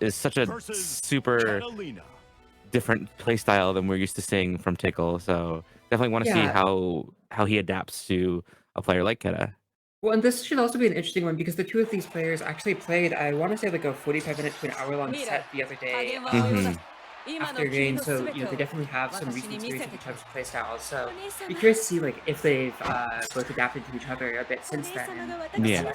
is such a super different playstyle than we're used to seeing from Tickle. So definitely want to see Yeah. how he adapts to a player like Quetta. Well, and this should also be an interesting one because the two of these players actually played, I want to say, like a 45-minute to an hour-long set the other day Hmm. after game. So, they definitely have some recent series of each other's playstyles. So, be curious to see like if they've both adapted to each other a bit since then. And Yeah.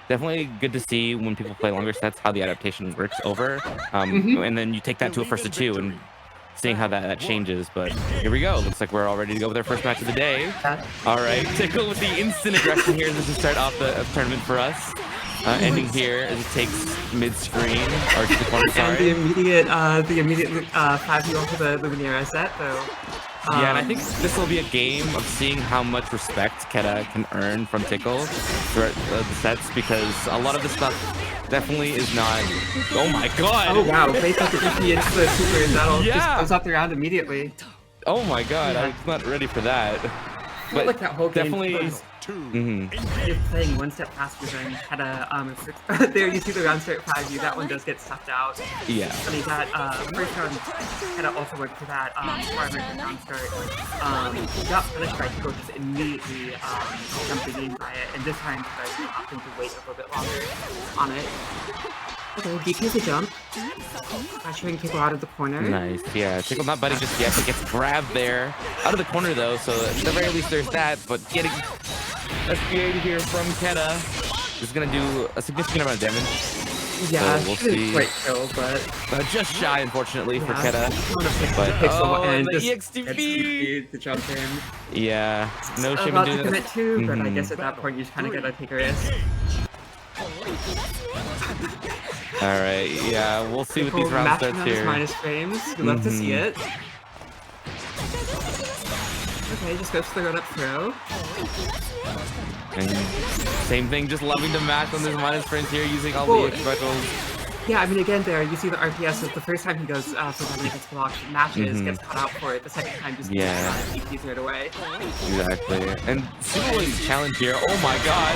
Definitely good to see when people play longer sets how the adaptation works over, and then you take that to a first to two and seeing how that changes. But here we go. Looks like we're all ready to go with our first match of the day. All right, Tickle with the instant aggression here. This is start off the tournament for us. Ending here as it takes mid-screen or to the corner. And the immediate 5-0 for the Luminaire set, though. Yeah, and I think this will be a game of seeing how much respect Quetta can earn from Tickle throughout the sets, because a lot of the stuff definitely is not. Oh my god! Oh wow, based off the 50 into the super, and that'll just close out the round immediately. Oh my god, I was not ready for that. But like that whole game definitely. You're playing one step faster than Quetta. There you see the round start 5U. That one does get sucked out. Yeah. Funny that first round Quetta also went for that requirement round start. Got punished by Tickle just immediately jumping in by it, and this time Quetta opting to wait a little bit longer on it. Okay, DQ's a jump. Pressuring Tickle out of the corner. Nice, yeah. Tickle not biting just yet, but gets grabbed there. Out of the corner though, so at the very least there's that, but getting SBA here from Quetta is gonna do a significant amount of damage. Yeah, so we'll see. Quite kill, but just shy, unfortunately, for Quetta. But and the just EXTP to jump in. Yeah, no shame in doing that too, but I guess at that point you just kind of gotta take a risk. All right, yeah, we'll see what these round starts here. Minus frames, you love to see it. Okay, just goes for the run-up throw. And same thing, just loving to match on this minus frames here, using all the specials. Yeah, I mean, again, there you see the RPS of the first time he goes for that against block matches, gets caught out for it. The second time just EPs right away. Exactly. And Zooey's challenge here. Oh my god.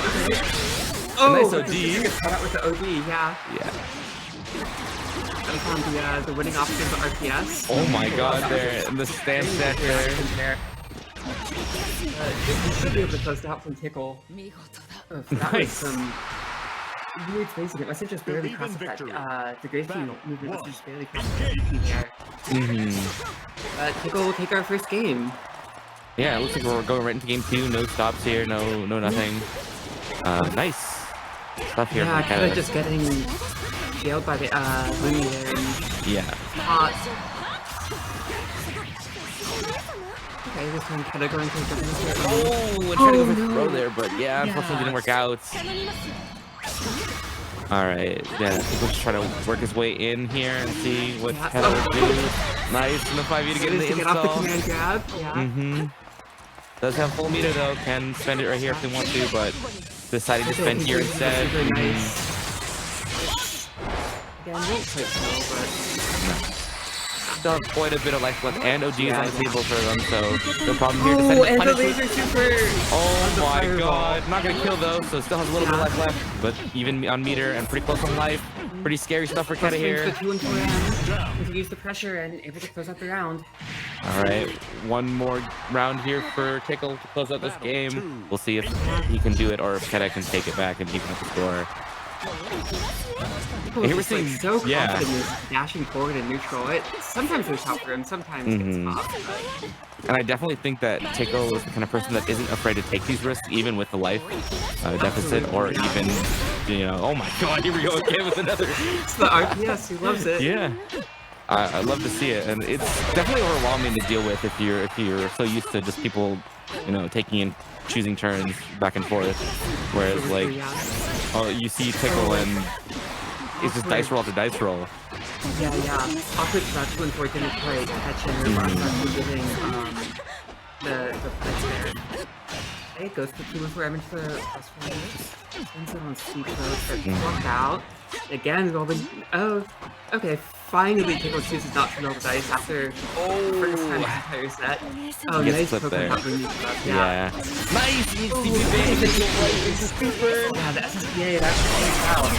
Oh, nice OD. Gets caught out with the OD. Yeah. Yeah. That was on the winning option of the RPS. Oh my god, there and the stand set there. You should be able to close out from Tickle. That was some weird spacing. It must have just barely crossed that the Grace Team movement must have just barely crossed the DP there. Tickle will take our first game. Yeah, it looks like we're going right into game 2. No stops here, no nothing. Nice stuff here. Yeah, kind of just getting jailed by the Looney there. Yeah. Hot. Okay, this time Quetta going for the and trying to go for the throw there, but yeah, unfortunately didn't work out. Alright, yeah, Tickle just try to work his way in here and see what Quetta will do. Nice, and the 5U to get in the install. Get off the command grab, yeah. Does have full meter though, can spend it right here if they want to, but decided to spend here instead. Again, won't quite kill, but... Still have quite a bit of life left, and OG is on the table for them, so no problem here. Oh, and the laser super! Oh my god, not gonna kill though, so still has a little bit of life left, but even on meter and pretty close on life. Pretty scary stuff for Quetta here. Use the pressure and able to close out the round. Alright, one more round here for Tickle to close out this game. We'll see if he can do it or if Quetta can take it back and even up the score. Here we're seeing so confident in dashing forward and neutral. It sometimes it's tough for him, sometimes it's off. And I definitely think that Tickle is the kind of person that isn't afraid to take these risks, even with the life deficit, or even, oh my god, here we go again with another. It's the RPS, he loves it. Yeah. I love to see it, and it's definitely overwhelming to deal with if you're so used to just people, taking and choosing turns back and forth, whereas like, you see Tickle and it's just dice roll after dice roll. Yeah. Awkward that 2 and 4 didn't quite catch him. Giving the place there. Okay, goes to 2 and 4 damage for +1. Spins it on steep road, but walked out. Again, rolling. Oh, okay. Finally, Tickle chooses not to roll the dice after first time the entire set. Oh, nice poke there. Yeah. Nice! Yeah, the SSBA, that's out.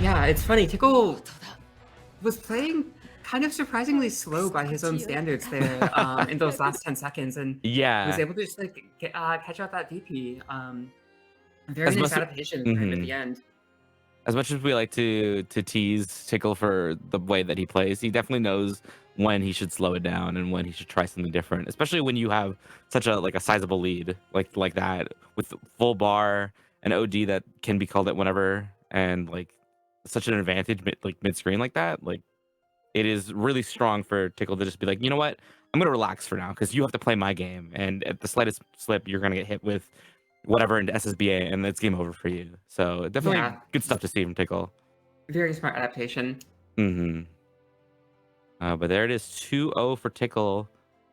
Yeah, it's funny. Tickle was playing kind of surprisingly slow by his own standards there in those last 10 seconds, and he was Yeah. able to just like catch out that DP. Very As nice much adaptation for him at mhm. the end. As much as we like to tease Tickle for the way that he plays, he definitely knows when he should slow it down and when he should try something different. Especially when you have such a sizable lead like that with full bar and OD that can be called at whenever, and like such an advantage mid screen like that. Like it is really strong for Tickle to just be like, you know what, I'm gonna relax for now because you have to play my game, and at the slightest slip, you're gonna get hit with whatever into SSBA, and it's game over for you. So definitely Yeah, good stuff to see from Tickle. very smart adaptation. Hmm. But there it is, 2-0 for Tickle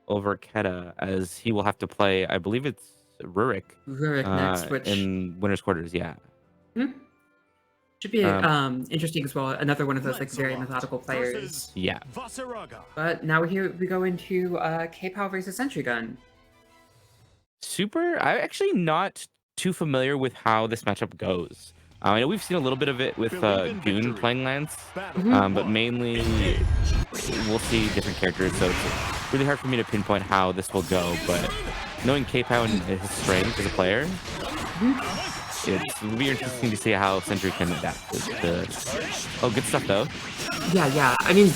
over Quetta, as he will have to play, I believe it's Ruric, Ruric next, which in winners quarters. Yeah. hmm, should be Um, interesting as well. Another one of those like very methodical players. yeah. Vaseraga. But now here we go into Kaypow versus Sentrygun. Super. I'm actually not too familiar with how this matchup goes. I know we've seen a little bit of it with Goon playing Lance, but mainly we'll see different characters. So it's really hard for me to pinpoint how this will go. But knowing Kaypow and his strength as a player, it'll be interesting to see how Sentry can adapt to. Oh, good stuff though. Yeah. I mean,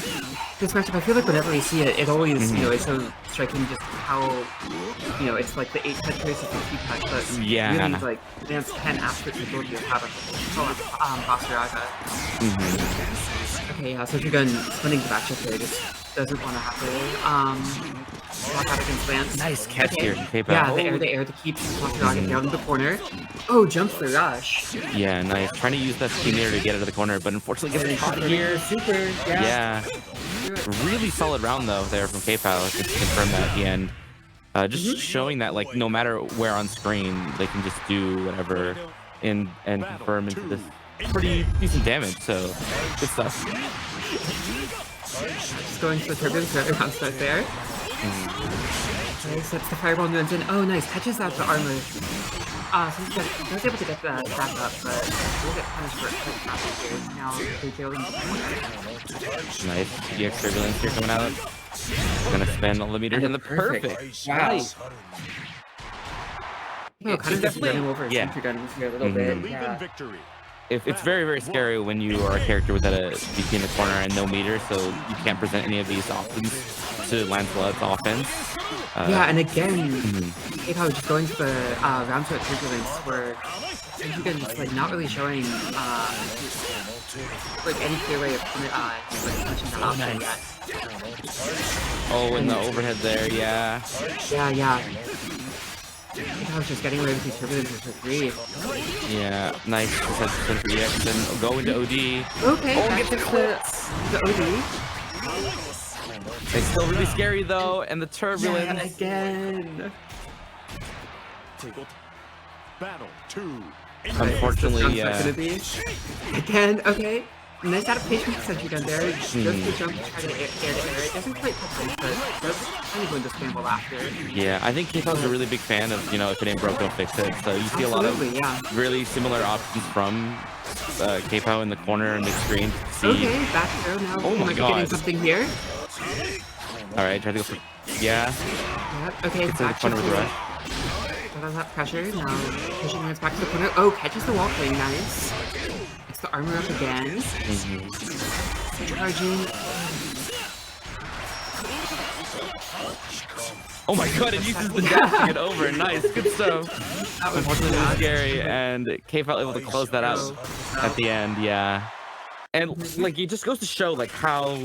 this matchup, I feel like whenever we see it, it always, it's so striking just how, it's like the 8 cut choice of the 2 cut, but Yeah. really, like, Lance can absolutely build you have Vaseraga. Okay, yeah, Sentrygun spinning the back shift there just doesn't want to have to, block out against Lance. Nice catch here from Kaypow. Yeah, the air to keep Vaseraga down in the corner. Oh, jumps the rush. Yeah, nice. Trying to use that team leader to get out of the corner, but unfortunately gets caught here. Super, Yeah. Really solid round though there from Kaypow to confirm that at the end. Just showing that like no matter where on screen they can just do whatever and confirm into this pretty decent damage. So good stuff. Just going to the turbulence right around start there. Okay, sets the fireball and runs in. Oh, nice. Catches out the armor. So he was able to get that back up, but we'll get punished for it quick after here. Now they're dealing with Nice. GX turbulence here coming out. Gonna spend all the meters in the perfect. Wow. Nice. Oh, kind of just running over Yeah. Sentrygun here a little bit. Believe in Yeah. victory. It's very, very scary when you are a character without a DP in the corner and no meter, so you can't present any of these options to Lancelot's offense. Yeah, and again, Kaypow just going to the round to turbulence where Sentrygun is like not really showing like any clear way of like punching that option yet. Oh, and the overhead there, yeah. Yeah. I was just getting away with these turbulences for 3. Yeah, nice. Sentry EX and go into OD. Okay, Oh, back get to the OD. It's still really scary though, and the turbulence. Yeah, again. Battle 2. Unfortunately, yeah. Gonna be. Again, okay. Nice adaptation for Sentrygun there. Goes to jump to try to air to air. It doesn't quite touch it, but does kind of win the scramble after. Yeah, I think Kaypow's a really big fan of, if it ain't broke, don't fix it. So you see a lot of really similar options from Kaypow in the corner and mid-screen. Okay, back throw now. Oh my Might be god. getting something here. Alright, try to go for... Yeah. Yep, okay, Gets to the back corner shift with here. rush. Got on that pressure. Now pushing Lance back to the corner. Oh, catches the wall play. Nice. Gets the armor up again. Charging. Oh my god, it uses the dash to get over. Nice, good stuff. That was Unfortunately, it was bad. scary, and Kaypow able to close that out at the end, yeah. And like it just goes to show like how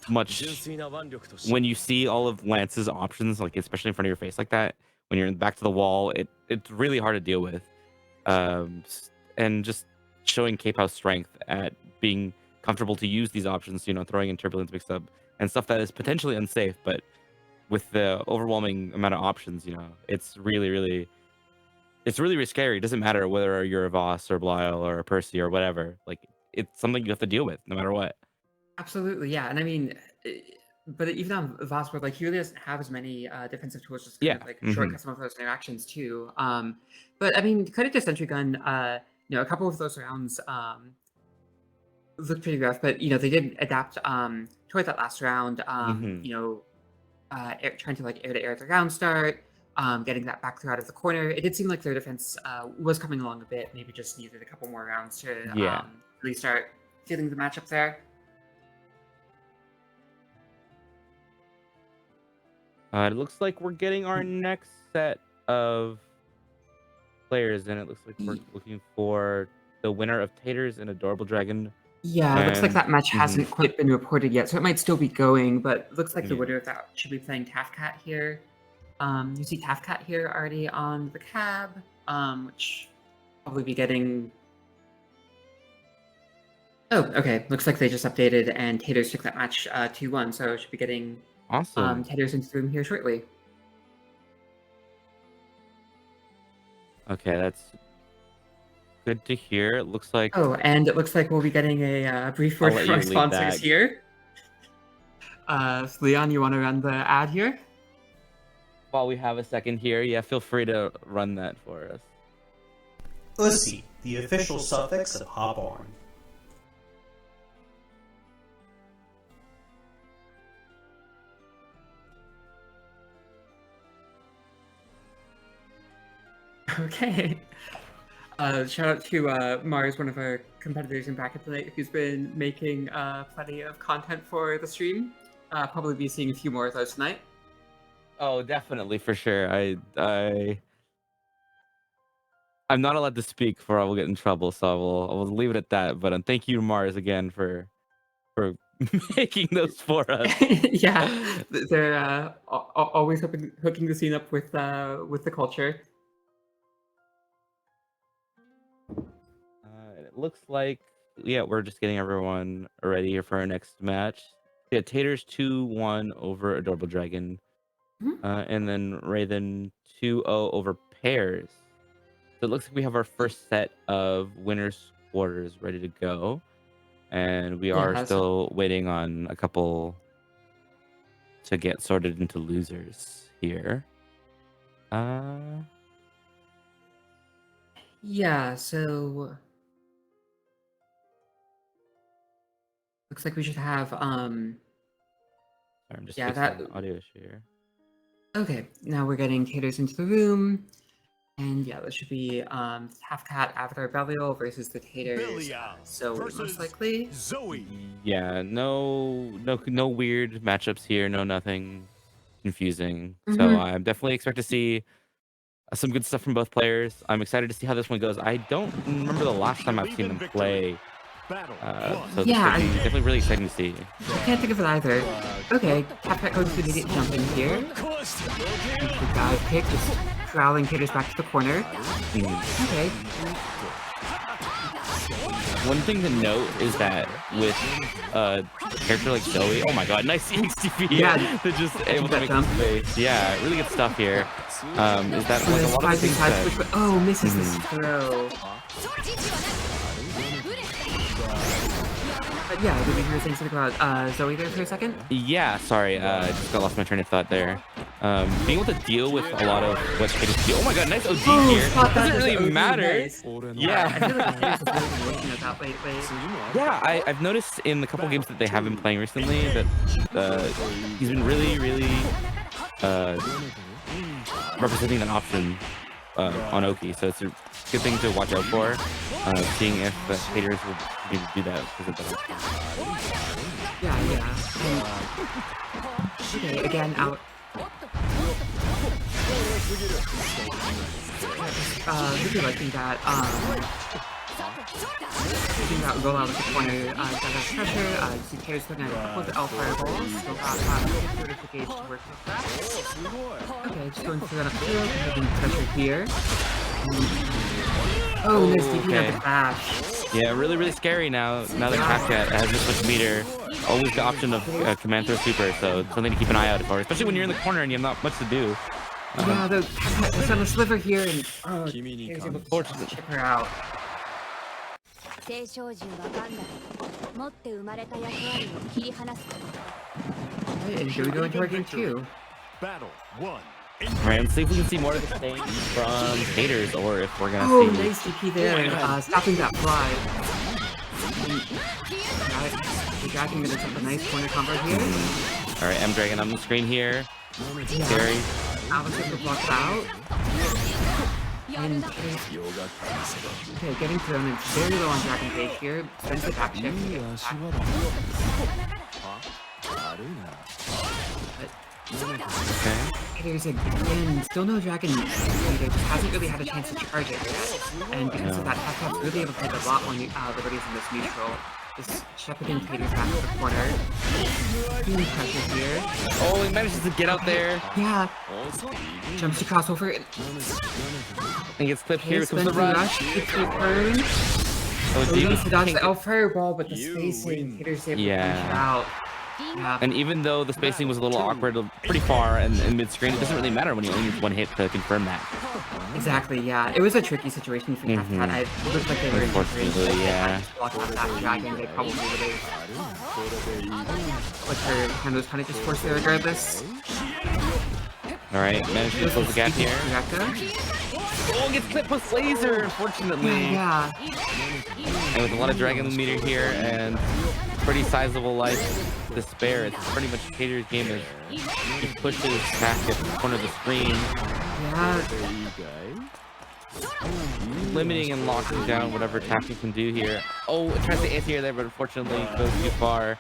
much when you see all of Lance's options, like especially in front of your face like that, when you're back to the wall, it's really hard to deal with. And just showing Kaypow's strength at being comfortable to use these options, throwing in turbulence mixed up and stuff that is potentially unsafe, but with the overwhelming amount of options, it's really scary. It doesn't matter whether you're a Voss or Belial or a Percy or whatever. Like it's something you have to deal with no matter what. Absolutely, yeah. And I mean, but even on Vosper, like he really doesn't have as many defensive tools, just kind of like shortcut some of those interactions too. But I mean, credit to Sentrygun, a couple of those rounds, looked pretty rough, but you know they did adapt toward that last round. Hmm. You know, trying to like air to air the round start, getting that back throw out of the corner. It did seem like their defense was coming along a bit. Maybe just needed a couple more rounds to Yeah. really start feeling the matchup there. It looks like we're getting our next set of players, and it looks like we're looking for the winner of Taters and Adorable Dragon. Yeah, it looks like And that match hasn't quite been reported yet, so it might still be going, but it looks like the yeah. winner of that should be playing TafKat here. You see TafKat here already on the cab, which probably be getting... Oh, okay. Looks like they just updated and Taters took that match 2-1, so should be getting Awesome. Taters into the room here shortly. Okay, that's good to hear. It looks like Oh, and it looks like we'll be getting a brief I'll word let from our you lead sponsors that. here. So Leon, you want to run the ad here? While we have a second here, yeah, feel free to run that for us. Ussy, the official suffix of hop on. Okay. Shout out to Mars, one of our competitors in Bracket tonight, who's been making plenty of content for the stream. Probably be seeing a few more of those tonight. Oh, definitely, for sure. I'm not allowed to speak, for I will get in trouble, so I will leave it at that. But thank you, Mars, again for making those for us. Yeah, they're always hooking the scene up with the culture. It looks like we're just getting everyone ready here for our next match. Yeah, Taters 2-1 over Adorable Dragon, and then Raven 2-0 over Pairs. So it looks like we have our first set of winners quarters ready to go, and we are still waiting on a couple to get sorted into losers here. Yeah, so looks like we should have Sorry, I'm just fixing an audio issue here. Okay, now we're getting Taters into the room. And yeah, this should be TafKat Avatar Belial versus the Taters. Belial So versus most likely Zooey. Yeah, no weird matchups here, nothing confusing. So I definitely expect to see some good stuff from both players. I'm excited to see how this one goes. I don't remember the last time I've seen them play. So this Yeah, would be definitely really exciting to see. I can't think of it either. Okay, TafKat goes to immediate jump in here. The dive kick, just corralling Taters back to the corner. Okay. One thing to note is that with a character like Zooey, oh my god, nice EXTP. Yeah, they're just able to make jump. space. Yeah, really good stuff here. Is that like a lot of the things that... Oh, misses this throw. But yeah, did we hear saying something about Zooey there for a second? Yeah, sorry, I just got lost my train of thought there. Being able to deal with a lot of what Taters do. Oh my god, nice OD here. Doesn't really matter. Nice. Yeah. I feel like Taters is really working at that lately. Yeah, I've noticed in the couple games that they have been playing recently that he's been really representing an option on Oki, so it's a good thing to watch out for. Seeing if the Taters will be able to do that because of that. Yeah. Okay, again, out. Really liking that. Taking that roll out of the corner, got that pressure. You see Taters putting out a couple of L fireballs. Still got that sort of gauge to work with that. Okay, just going through that up field, taking pressure here. Oh, nice DP on the crash. Yeah, really scary now. Now that TafKat has this much meter, always the option of command throw super, so it's something to keep an eye out for, especially when you're in the corner and you have not much to do. Yeah, the TafKat was on the sliver here, and he was able to chip her out. Okay, and here we go into our game 2. Battle 1. Alright, let's see if we can see more of the same from Taters, or if we're gonna Oh, see... nice DP there, stopping that fly. The dragon gonna take a nice corner combo here. All right, M Dragon on the screen here. Ferry. Alex able to block it out. And okay, getting thrown. It's very low on Dragon Page here. Spends the back shift to get the Okay. There's again still no Dragon leader, just hasn't really had a chance to charge it yet. And because of that, TafKat's really able to take a lot more liberties in this neutral. Just shepherding Taters back to the corner. Huge pressure here. Oh, he manages to get out there. Yeah. Jumps to crossover. And gets clipped here. Spins Comes the rush. Gets the turn. Oh, He needs to dodge the L fireball, but the spacing, Taters able to Yeah. push it out. Yeah. And even though the spacing was a little awkward, pretty far and mid-screen, it doesn't really matter when you only need one hit to confirm that. Exactly, yeah. It was a tricky situation for TafKat. It looked like they were in Unfortunately, yeah. block out that dragon. They probably would have. But her hand was kind of just forced there regardless. All right, managed to close the gap here. Rebecca. Oh, gets clipped with laser, unfortunately. Yeah. And with a lot of dragon meter here and pretty sizable life to spare, it's pretty much Tater's game as he pushes back at the corner of the screen. Yeah. Limiting and locking down whatever TafKat can do here. Oh, it tries to anti-air there, but unfortunately goes too far.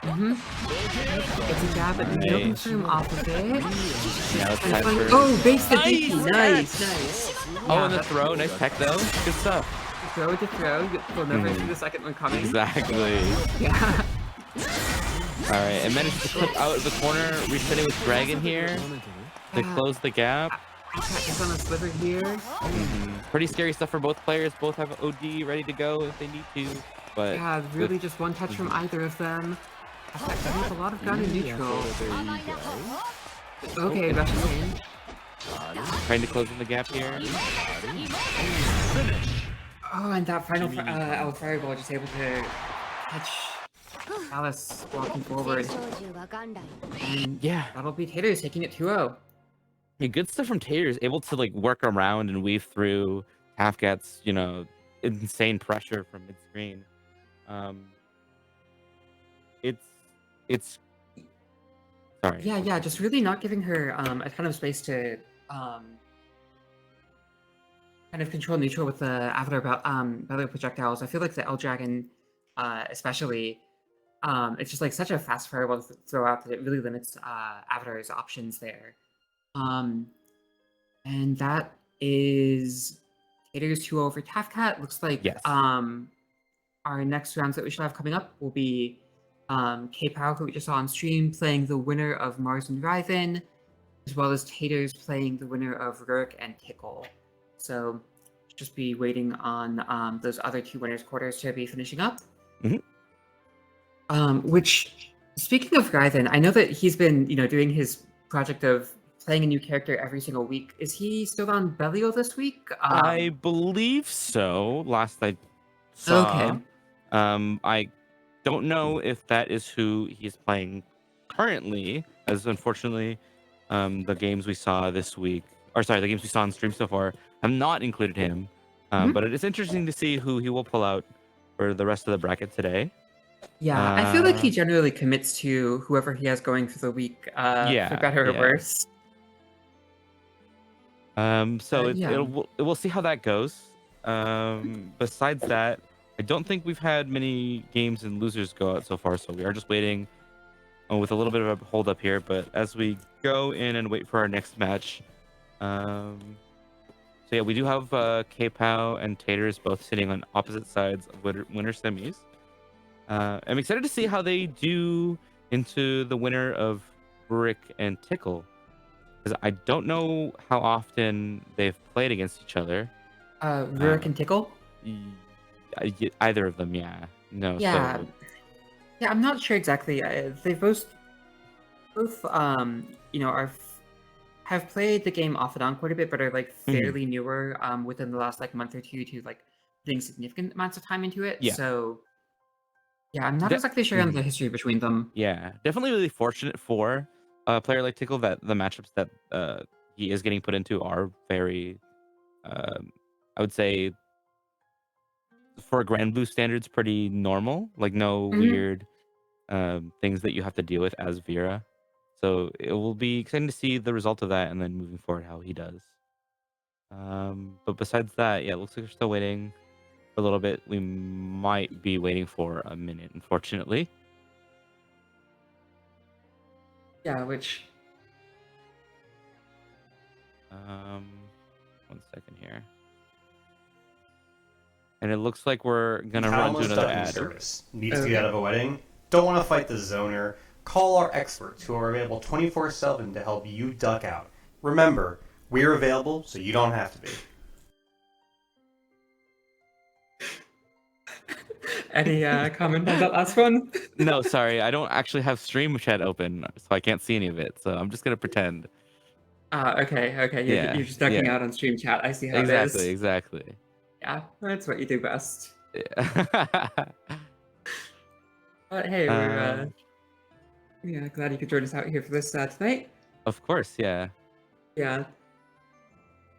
It's a jab, but no confirm off of it. Now it's time for... Oh, base the DP. Nice. Oh, and the throw. Nice tech, though. Good stuff. Throw to throw. You'll never see the second one coming. Exactly. Yeah. All right, and managed to clip out of the corner, resetting with Dragon here to close the gap. It's on a sliver here. Pretty scary stuff for both players. Both have OD ready to go if they need to. But yeah, really just one touch from either of them. That a lot of gun in neutral. Okay, rushes in. Trying to close in the gap here. Oh, and that final L fireball just able to catch Alice walking forward. And yeah, that'll be Taters taking it 2-0. Yeah, good stuff from Taters, able to like work around and weave through TafKat's, you know, insane pressure from mid-screen. It's sorry. Yeah, just really not giving her a ton of space to kind of control neutral with the Avatar Belial projectiles. I feel like the L Dragon, especially, it's just like such a fast fireball to throw out that it really limits Avatar's options there. And that is Taters 2 over TafKat. Looks like yes. Our next rounds that we should have coming up will be Kaypow, who we just saw on stream, playing the winner of Mars and Riven, as well as Taters playing the winner of Ruric and Tickle. So just be waiting on those other two winners' quarters to be finishing up. Which, speaking of Riven, I know that he's been, doing his project of playing a new character every single week. Is he still on Belial this week? I believe so. Last I saw. Okay. I don't know if that is who he's playing currently, as unfortunately, the games we saw this week, the games we saw on stream so far have not included him. But it is interesting to see who he will pull out for the rest of the bracket today. Yeah, I feel like he generally commits to whoever he has going through the week, for better or worse. We'll see how that goes. Besides that, I don't think we've had many games and losers go out so far, so we are just waiting with a little bit of a hold up here. But as we go in and wait for our next match, so yeah, we do have Kaypow and Taters both sitting on opposite sides of winner semis. I'm excited to see how they do into the winner of Ruric and Tickle, because I don't know how often they've played against each other. Ruric and Tickle? Either of them, yeah. No. Yeah. So... Yeah, I'm not sure exactly. They both have played the game off and on quite a bit, but are like fairly newer within the last month or two to putting significant amounts of time into it. Yeah. So yeah, I'm not exactly sure on the history between them. Yeah, definitely really fortunate for a player like Tickle that the matchups that he is getting put into are very, I would say, for Grand Blue standards, pretty normal. Like no weird things that you have to deal with as Vira. So it will be exciting to see the result of that, and then moving forward how he does. But besides that, yeah, it looks like we're still waiting for a little bit. We might be waiting for a minute, unfortunately. Yeah, which... One second here. And it looks like we're gonna run to Catalina's another ducking ad. service. Needs to get out of a wedding. Don't want to fight the zoner. Call our experts who are available 24/7 to help you duck out. Remember, we're available so you don't have to be. Any comment on that last one? No, sorry, I don't actually have stream chat open, so I can't see any of it. So I'm just gonna pretend. Okay. Yeah, You're just ducking yeah. out on stream chat. I see how it is. Exactly. Yeah, that's what you do best. Yeah. But hey, we're glad you could join us out here for this tonight. Of course, yeah. Yeah.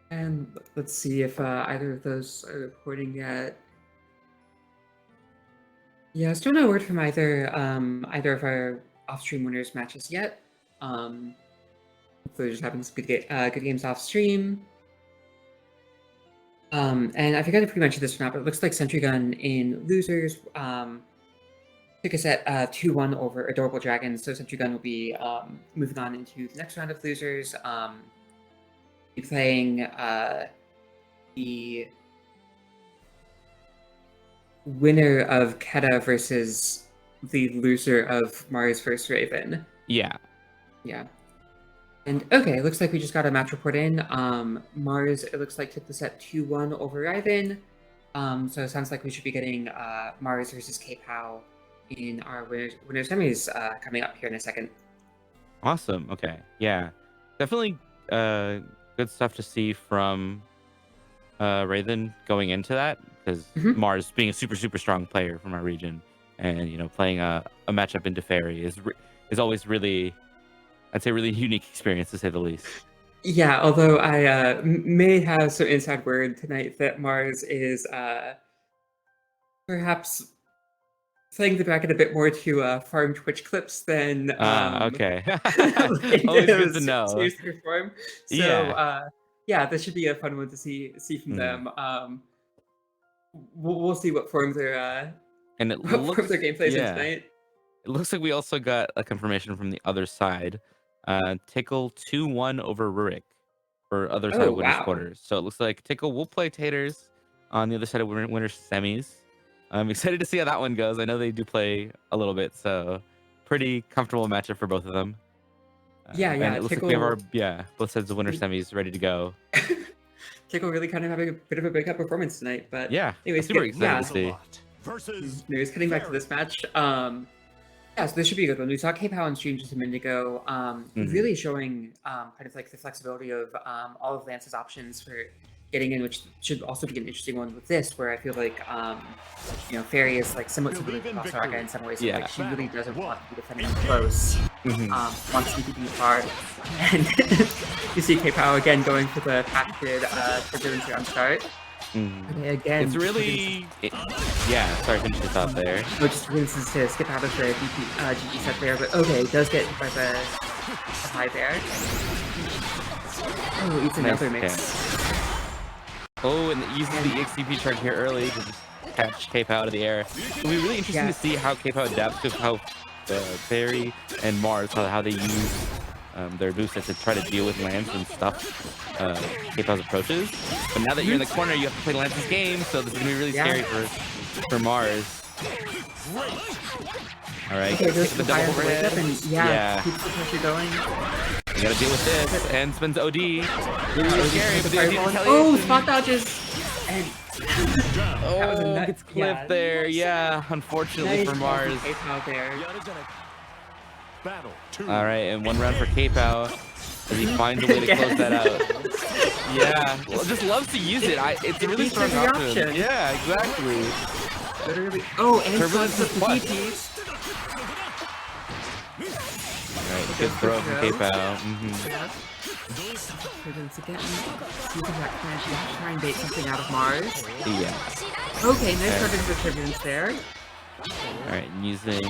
And let's see if either of those are reporting yet. Yeah, still no word from either of our off-stream winners matches yet. Hopefully they're just having some good games off-stream. And I forgot if we mentioned this or not, but it looks like Sentrygun in losers took a set 2-1 over Adorable Dragon, so Sentrygun will be moving on into the next round of losers. Be playing the winner of Quetta versus the loser of Mars vs. Raven. Yeah. Yeah. And okay, it looks like we just got a match report in. Mars, it looks like, took the set 2-1 over Raven. So it sounds like we should be getting Mars versus Kaypow in our winner semis coming up here in a second. Awesome. Okay. Yeah. Definitely good stuff to see from Raven going into that, because Mars being a super strong player from our region, and playing a matchup into Ferry is always really, I'd say, really unique experience, to say the least. Yeah, although I may have some inside word tonight that Mars is perhaps playing the bracket a bit more to farm Twitch clips than okay. Always good to know. Seriously perform. So yeah, this should be a fun one to see from them. We'll see what forms their forms their gameplays in tonight. It looks like we also got a confirmation from the other side. Tickle 2-1 over Ruric for other side of winners quarters. So it looks like Tickle will play Taters on the other side of winners semis. I'm excited to see how that one goes. I know they do play a little bit, so pretty comfortable matchup for both of them. Yeah. And it looks like we have our both sides of winner semis ready to go. Tickle really kind of having a bit of a breakout performance tonight, but anyways, super excited to see. Anyways, getting back to this match, so this should be a good one. We saw Kaypow on stream just a minute ago, really showing kind of like the flexibility of all of Lance's options for getting in, which should also be an interesting one with this, where I feel like Ferry is like somewhat similar to Vaseraga in some ways. So like she really doesn't want to be defending close, wants to be far, and you see Kaypow again going for the patented trigger on start. Okay, again, it's really sorry, finish your thought there. No, just rinses to skip out of the GP set there, but okay, it does get by the high there. Oh, it's another mix. Oh, and it uses the EXCP charge here early to just catch Kaypow out of the air. It'll be really interesting to see how Kaypow adapts to how Ferry and Mars, how they use their boost to try to deal with Lance and stuff Kaypow's approaches. But now that you're in the corner, you have to play Lance's game, so this is going to be really scary for Mars. All right, okay, get the double overhead. Keeps the pressure going. You gotta deal with this, and spins OD. Really scary, but the OD oh, spot dodges! And that was a nut. It's clipped there, unfortunately for Mars. There. All right, and one round for Kaypow as he finds a way to close that out. Well, just loves to use it. It's a really strong option. Yeah, exactly. Literally. Oh, and Turbulence the is what? DPs. Alright, good throw from Kaypow. Turbulence again. See if that can try and bait something out of Mars. Yeah. Okay, nice start into the turbulence there. All right, and using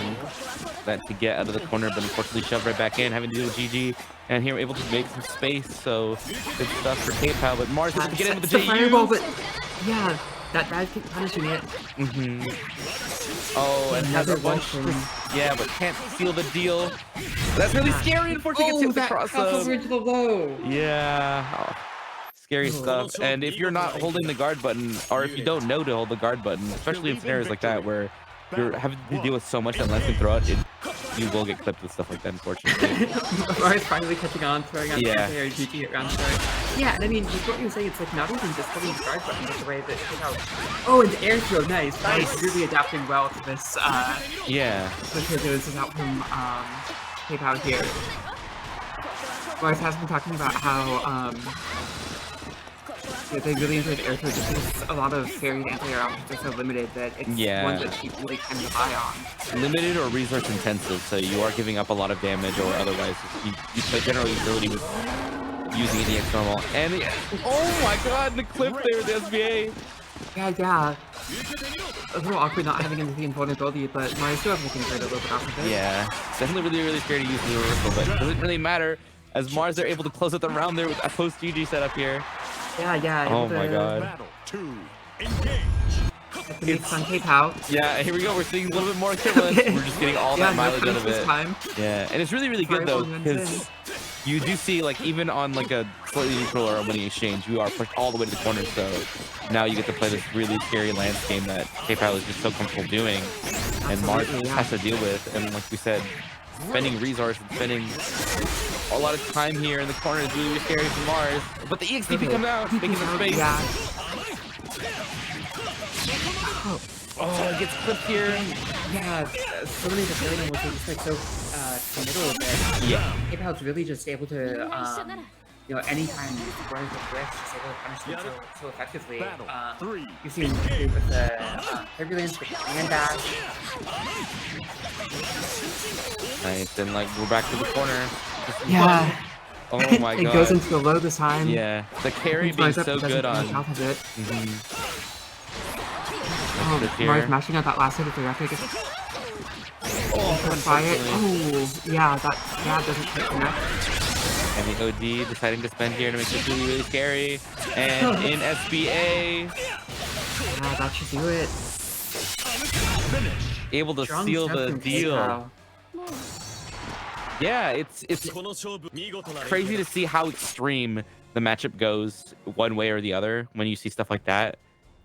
that to get out of the corner, but unfortunately shoved right back in, having to deal with GG. And here we're able to make some space, so good stuff for Kaypow. But Mars able to get in with the fireball, JU. but yeah, that keep punishing it. Oh, and has a bunch. Yeah, but can't seal the deal. That's really scary. Unfortunately, gets hit with the cross up. Over into the low. Yeah. Oh, scary stuff. And if you're not holding the guard button, or if you don't know to hold the guard button, especially in scenarios like that where you're having to deal with so much that Lance can throw it, you will get clipped with stuff like that, unfortunately. Mars finally catching on, throwing out yeah. GG around start. Yeah, and I mean, with what you're saying, it's like not even just holding the guard button, but the way that oh, and the air throw, nice. Really adapting well to this. Yeah. This is out from Kaypow here. Mars has been talking about how they really enjoyed air throw just because a lot of Ferry anti-air options are so limited that it's one that you really can rely on. Limited or resource intensive, so you are giving up a lot of damage, or otherwise you play general utility with using the EX normal. And oh my god, the clip there with the SBA! Yeah. A little awkward not having anything invulnerability, but Mario still has looking great a little bit off of it. Yeah, definitely really scared to use the reversal, but it doesn't really matter as Mars are able to close out the round there with that post GG setup here. Yeah. Oh my god. Battle 2. Engage. It's on Kaypow. Yeah, here we go. We're seeing a little bit more equivalence. We're just getting all that mileage out of it. Time. Yeah, and it's really good though, because you do see, like, even on like a slightly neutral or a winning exchange, you are pushed all the way to the corner. So now you get to play this really scary lance game that Kaypow is just so comfortable doing, and Mars has to deal with. And like we said, spending resource and spending a lot of time here in the corner is really scary for Mars. But the EXTP comes out, making some space. Yeah. Oh, it gets clipped here. Yeah, so many of the playing was just like so committal that Kaypow's really just able to anytime Warriors with Rift, just able to punish them so effectively. You see him do with the turbulence, with the hand dash. Nice, and like we're back to the corner. Yeah. Oh my god. It goes into the low this time. Yeah, the carry being so good on. Mars mashing out that last hit with the rapid. Yeah, that doesn't quite connect. And the OD deciding to spend here to make this really scary. And in SBA. Yeah, that should do it. Able to seal the deal. Yeah, it's crazy to see how extreme the matchup goes one way or the other when you see stuff like that.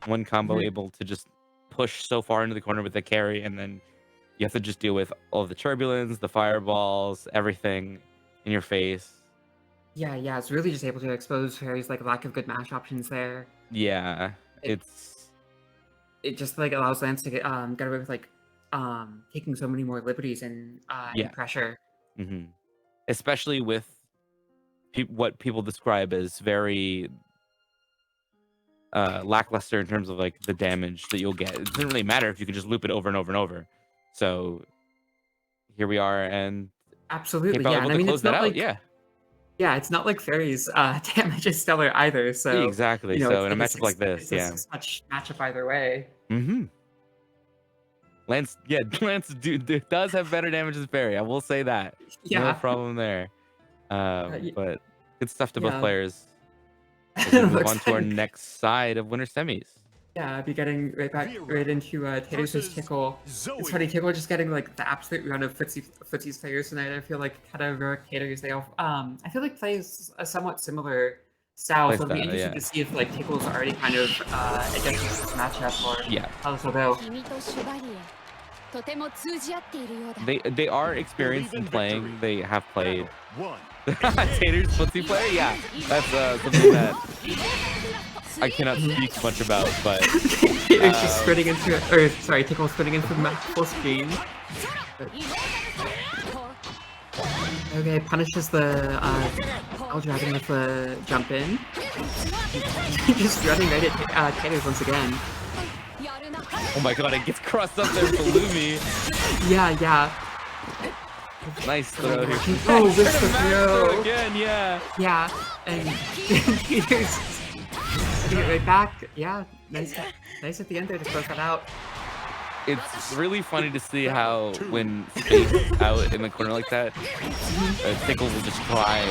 One combo able to just push so far into the corner with the carry, and then you have to just deal with all of the turbulence, the fireballs, everything in your face. Yeah, it's really just able to expose Ferry's like lack of good mash options there. Yeah, it just like allows Lance to get away with like taking so many more liberties and pressure. Especially with what people describe as very lackluster in terms of like the damage that you'll get. It doesn't really matter if you can just loop it over and over and over. So here we are, and absolutely, yeah. And I mean, it's not like it's not like Ferry's damage is stellar either. So exactly. So in a matchup like this, it's a much matchup either way. Lance does have better damage than Ferry. I will say that. No problem there. But good stuff to both players. We'll move on to our next side of winter semis. Yeah, I'd be getting right into Taters' Tickle. It's funny, Tickle just getting like the absolute run of Footsie's players tonight. I feel like Quetta, Ruric, Taters, they all I feel like plays a somewhat similar style, so it'll be interesting to see if like Tickle's already kind of adjusted to this matchup, or how this will go. They are experienced in playing. They have played. Taters footsie player? Yeah, that's something that I cannot speak much about, but Taters just sprinting into Tickle sprinting into full screen. Okay, punishes the Dragon with the jump in. Just running right at Taters once again. Oh my god, it gets crossed up there for Lumi. Yeah. Nice throw here. Oh, this the throw again, yeah. Yeah, and Taters putting it right back. Yeah, nice at the end there to close that out. It's really funny to see how when Space out in the corner like that, Tickle will just try,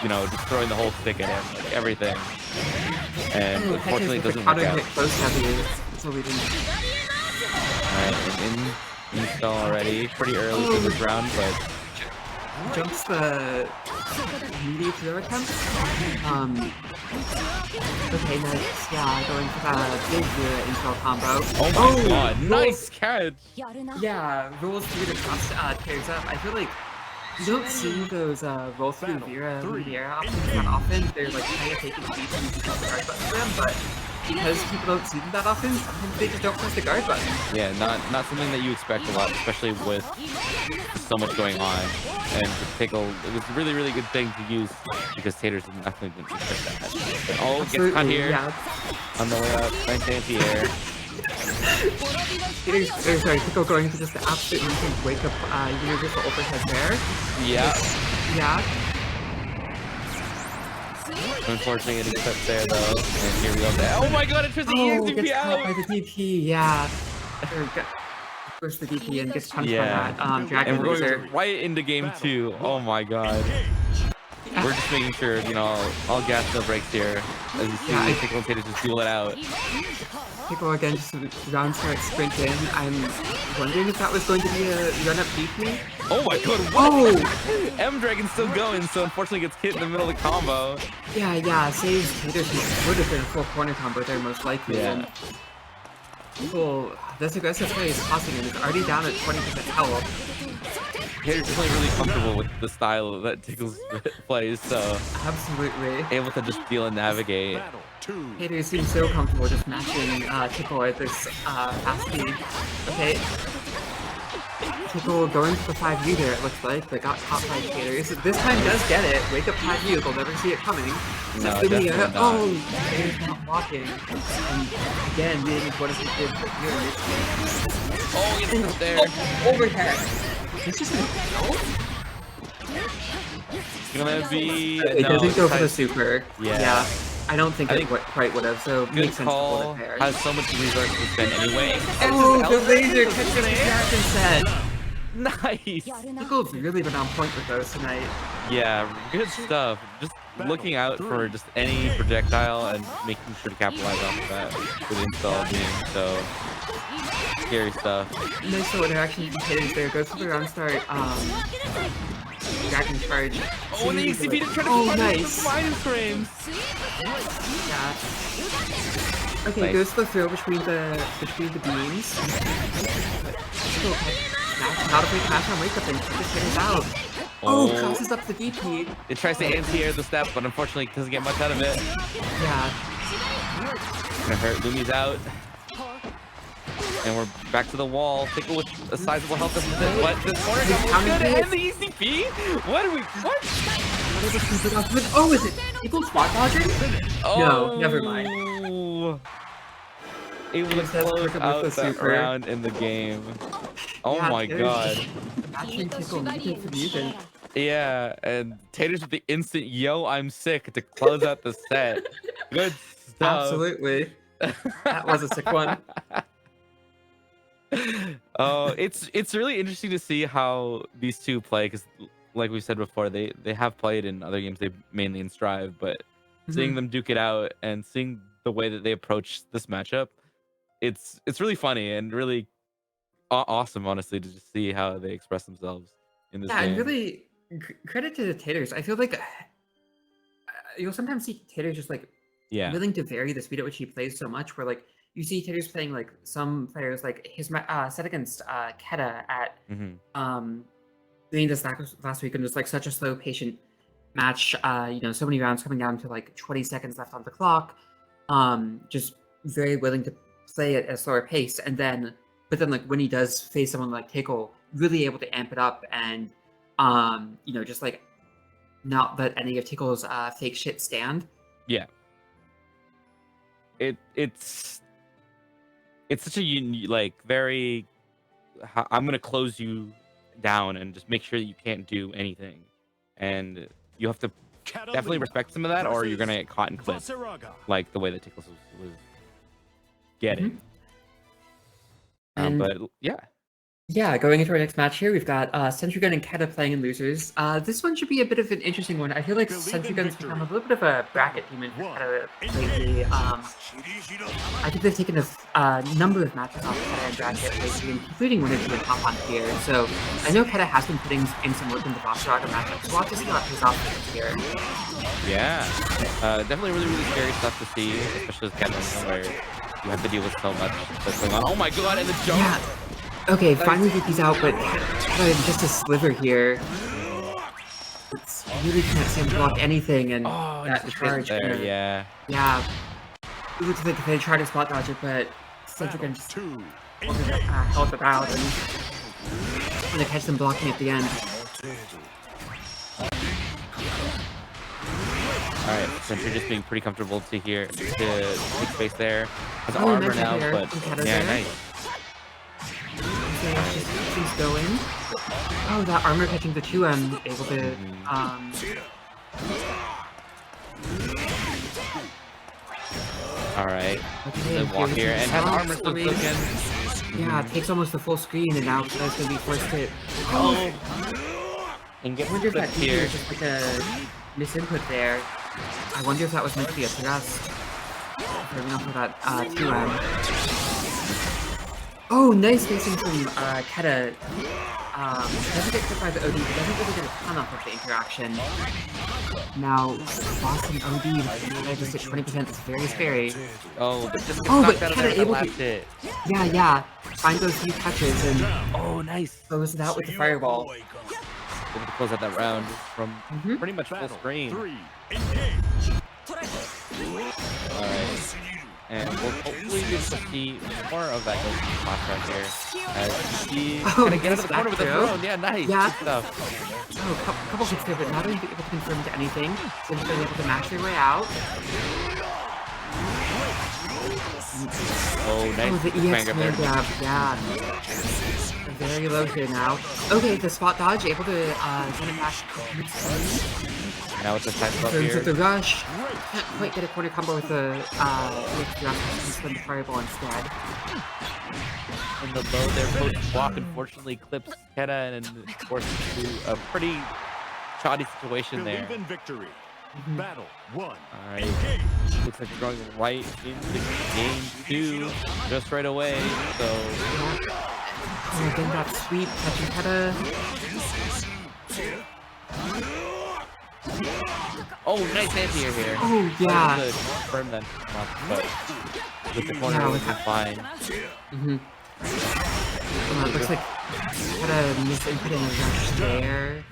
just throwing the whole stick at him, like everything. And Ooh, unfortunately, it Tetris with doesn't the work counter out. hit close heavy. So we didn't. Alright, in install already. Pretty early in this round, but Jumps the immediate throw attempt. Okay, nice. Yeah, going for that big Vira install combo. oh my god, nice catch! Yeah, rolls through the cross tears up. I feel like you don't see those roll through Vira in the air options that often. They're like kind of taking speed and you press the guard button for them, but because people don't see them that often, sometimes they just don't press the guard button. Yeah, not something that you expect a lot, especially with so much going on. And the Tickle, it was a really, really good thing to use because Taters definitely didn't expect that. Oh, gets caught here on the way up. Nice anti-air. Sorry, Tickle going to just absolutely wake up universal overhead there. Yeah. Yeah. Unfortunately, getting cut there though. And here we go. Oh my god, it turns the Oh, EXP gets caught out! by the DP, yeah. Push the DP and gets punched by that Dragon and we're Loser. going right into game 2. Oh my god. We're just making sure, all gas no brakes here. As you see, Tickle and Taters just duel it out. Tickle again just round start sprint in. I'm wondering if that was going to be a run up DP. Oh my god, what? Oh! M-Dragon's still going, so unfortunately gets hit in the middle of the combo. Yeah, saves Taters would have been a full corner combo there most likely. Yeah. Cool. This aggressive play is costing him. He's already down at 20% health. Taters definitely really comfortable with the style that Tickles plays, so absolutely able to just deal and navigate. Taters seems so comfortable just matching Tickle at this fast speed. Okay. Tickle going for the 5U there, it looks like, but got caught by Taters. This time does get it. Wake up 5U, they'll never see it coming. No, definitely not. Oh, Taters not blocking. And again, being what if he did for here. Oh, he's up there. Oh, overhead. It's just It's gonna be. It doesn't go for the super. Yeah. I don't think it quite would have, so good makes sense call. to Has so much resources to spend anyway. Oh, the laser catches the Dragon set. Nice. Tickle's really been on point with those tonight. Yeah, good stuff. Just looking out for just any projectile and making sure to capitalize off of that for the install game. So scary stuff. Nice little interaction with Taters there. Goes for the round start. Dragon charge. Oh, and the ECP to try to nice. the minus frames. Yeah. Okay, goes for the throw between the beams. Not a big match on wake up and just getting out. Oh, crosses up the DP. It tries to anti-air the step, but unfortunately doesn't get much out of it. Yeah. Gonna hurt. Lumi's out. And we're back to the wall. Tickle with a sizable health deficit. What? This corner got good and the ECP? What? Oh, is it Tickle spot dodging? Oh, no, never mind. Able to close out that round in the game. Oh my god. Matching Tickle needed for Mutant. Yeah, and Taters with the instant "Yo, I'm sick" to close out the set. Good stuff. Absolutely. That was a sick one. Oh, it's really interesting to see how these two play because, like we said before, they have played in other games. They mainly in Strive, but seeing them duke it out and seeing the way that they approach this matchup, it's really funny and really awesome, honestly, to just see how they express themselves in this game. And really credit to the Taters. I feel like you'll sometimes see Taters just like willing to vary the speed at which he plays so much, where like you see Taters playing like some players like his set against Quetta at doing this last week and just like such a slow, patient match. So many rounds coming down to like 20 seconds left on the clock. Just very willing to play at a slower pace, but then like when he does face someone like Tickle, really able to amp it up and just like not let any of Tickle's fake shit stand. Yeah. It's such a very I'm gonna close you down and just make sure that you can't do anything, and you have to definitely respect some of that, or you're gonna get caught in clips, Vaseraga. like the way that Tickles was getting. And But yeah, yeah, going into our next match here, we've got Sentrygun and Quetta playing in losers. This one should be a bit of an interesting one. I feel like Sentrygun's become a little bit of a bracket demon for Quetta lately. I think they've taken a number of matches off Quetta and bracket lately, including one or two in top on tier. So I know Quetta has been putting in some work in the Vaseraga matchup, so we'll just see how it pays off here. yeah, definitely really scary stuff to see, especially as Katalina, where you have to deal with so much that's going on. Oh my god, and the jump! Yeah. Okay, finally Vicky's out, but just a sliver here. It's really can't seem to block anything, and that charge there, kinda, yeah. Yeah. It looks like they tried to spot dodge it, but Sentrygun just held it out and gonna catch them blocking at the end. Alright, Sentry just being pretty comfortable to take space there. Has Oh, armor nice now, there. but From Quetta yeah, there. nice. Okay, just keeps going. Oh, that armor catching the 2M, able to Alright, okay, the walk here, and has armor still screen. cooking. Yeah, it takes almost the full screen, and now Quetta's gonna be forced to. Oh! And I get wonder if that flipped DP here. was just like a misinput there. I wonder if that was meant to be a thrust. Serving off of that 2M. Oh, nice spacing from Quetta. Doesn't get clipped by the OD, but doesn't really get a ton off of the interaction. Now, Boston OD, just at 20% is very scary. Oh, but just Oh, but knocked out of Quetta there with the able last to- hit. Yeah. Find those few touches and Oh, nice. close it out with the fireball. Able to close out that round from pretty much full screen. 3, engage. Alright. And we'll hopefully get to see more of that goes spot right here. As he gonna get out of the corner with the throne. Yeah, nice. Yeah. Good stuff. Oh, couple hits there, but not able to confirm to anything. So they're able to match their way out. Oh, nice. Oh, the EX command grab, yeah. Very low here now. Okay, the spot dodge, able to get it back. Now it's a tight up Turns here. with the rush. Can't quite get a corner combo with the EX grab. Spend the fireball instead. In the low there, post block unfortunately clips Quetta and forces to a pretty shoddy situation there. Believe in victory. Battle 1. Alright. Looks like we're going right into game 2 just right away. So Oh, again, that sweep catching Quetta. oh, nice anti-air here. Oh, yeah. Able to confirm that, but with the corner Yeah, it with was fine. It looks like Quetta misinput in a rush there.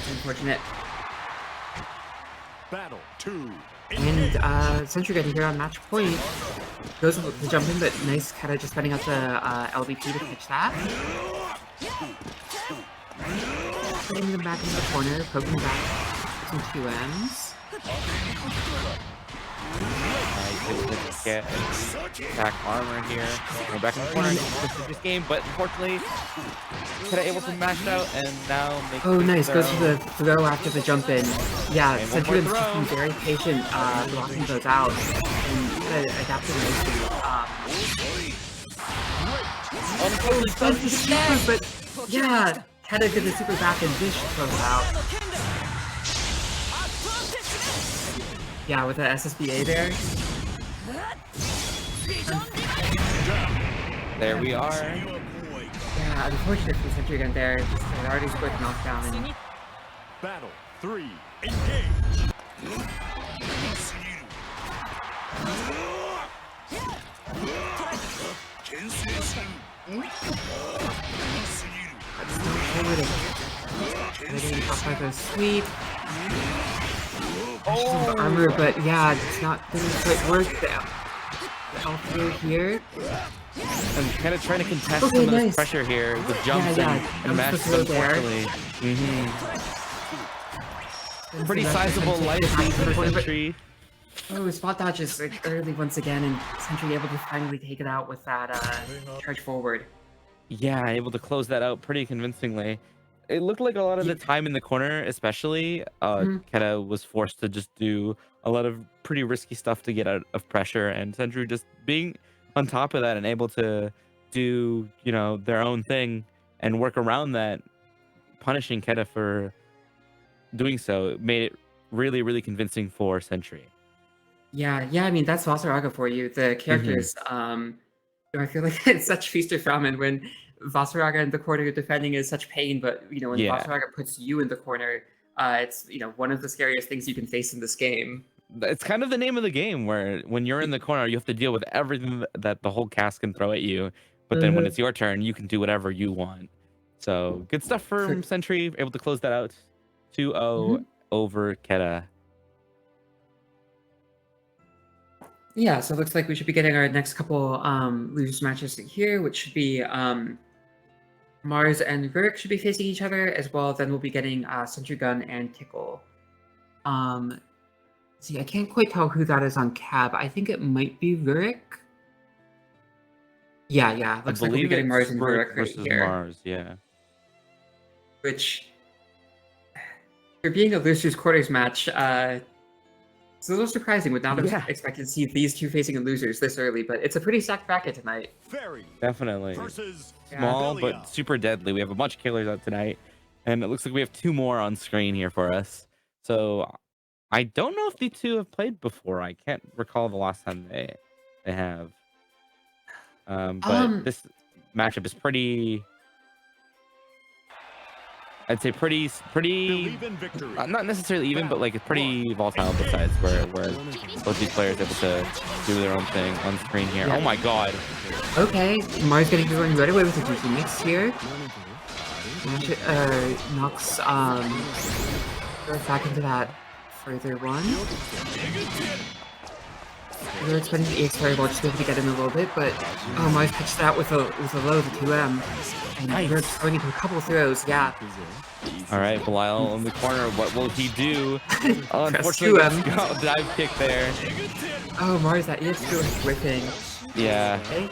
Unfortunate. Battle 2. And Sentrygun here on match point goes with the jump in, but nice Quetta just spending out the LVP to catch that. Putting them back into the corner, poking back some 2Ms. Nice, able to get back armor here. We're back in the corner in this game, but unfortunately, Quetta able to mash out and now make. Oh, nice. the Goes for the throw after the jump in. Yeah, And one more Sentrygun's throw. being very patient, blocking those out. And adapting nicely. Unfortunately, Does the super, but yeah, Quetta did the super back and dish throws out. Yeah, with the SSBA there. there we are. Yeah, unfortunate for Sentrygun there. Just had already scored the knockdown and Battle 3. Engage. getting off by the sweep. Oh. Armor, but yeah, it's not doesn't quite work. The all through here. I'm kind of trying to contest Okay, some of this nice. pressure here with jumps and jumps mashes, to throw there. unfortunately. Pretty sizable life lead for Sentry. Oh, spot dodges like early once again, and Sentry able to finally take it out with that charge forward. Yeah, able to close that out pretty convincingly. it looked like a lot of the time in the corner, especially, Quetta was forced to just do a lot of pretty risky stuff to get out of pressure, and Sentry just being on top of that and able to do, you know, their own thing and work around that, punishing Quetta for doing so, made it really, really convincing for Sentry. Yeah, yeah. I mean, that's Vaseraga for you. The characters. I feel like it's such feast or famine when Vaseraga in the corner you're defending is such pain, but you know when Vaseraga puts you in the corner, it's one of the scariest things you can face in this game. It's kind of the name of the game, where when you're in the corner, you have to deal with everything that the whole cast can throw at you. But then when it's your turn, you can do whatever you want. So good stuff from Sentry, able to close that out. 2-0 over Quetta. Yeah, so it looks like we should be getting our next couple losers matches here, which should be Mars and Ruric should be facing each other as well. Then we'll be getting Sentrygun and Tickle. See, I can't quite tell who that is on cab. I think it might be Ruric. Yeah. Looks like we'll be getting Mars and Ruric right here. Mars, yeah. Which, for being a losers quarters match, it's a little surprising. Would not have expected to see these two facing in losers this early, but it's a pretty stacked bracket tonight. Ferry definitely versus small Belial. but super deadly. We have a bunch of killers out tonight, and it looks like we have 2 more on screen here for us. So I don't know if the two have played before. I can't recall the last time they have. But this matchup is pretty. I'd say pretty not necessarily even, but like it's pretty volatile on both sides, where both these players are able to do their own thing on screen here. Oh my god. Okay, Mars getting going right away with the GG mix here. Knocks back into that further one. We're expecting the EX Fireball just to be able to get in a little bit, but Mars pitched that with a low, the 2M. And we're going into a couple of throws, yeah. All right, Belial in the corner. What will he do? Unfortunately, dive kick there. Oh, Mars, that EX is whipping. Yeah. Okay.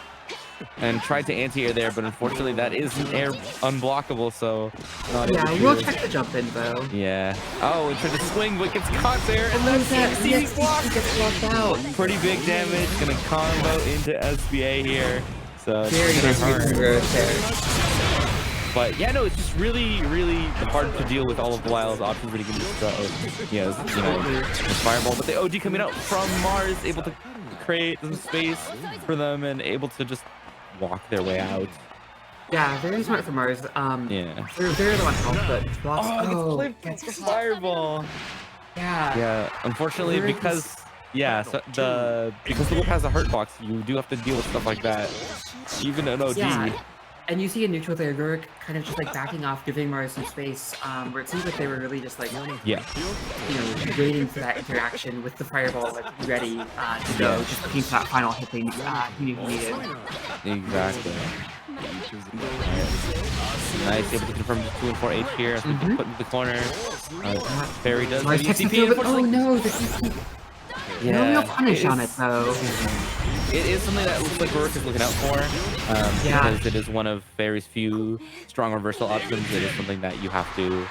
And tried to anti-air there, but unfortunately that is an air unblockable, so we'll check the jump in though. Yeah. Oh, it tried to swing, but gets caught there, and then EX gets blocked out. Pretty big damage, gonna combo into SBA here. So very hard. But yeah, no, it's just really hard to deal with all of Belial's options when he can just fireball. But the OG coming out from Mars, able to create some space for them and able to just walk their way out. Yeah, very smart from Mars. Yeah. They're the one health, but blocks. Gets the fireball. Yeah. Yeah. Unfortunately, because the whip has a hurt box, you do have to deal with stuff like that. Even an OG. Yeah. And you see in neutral there, Ruric kind of just like backing off, giving Mars some space, where it seems like they were really just like, waiting for that interaction with the fireball like ready to go, just looking for that final hit they he needed. Exactly. Nice, able to confirm the 2 and 4 H here as we put into the corner. Ferry does the CP, oh no, the CP. No real punish on it though. It is something that looks like Ruric is looking out for, because it is one of Ferry's few strong reversal options. It is something that you have to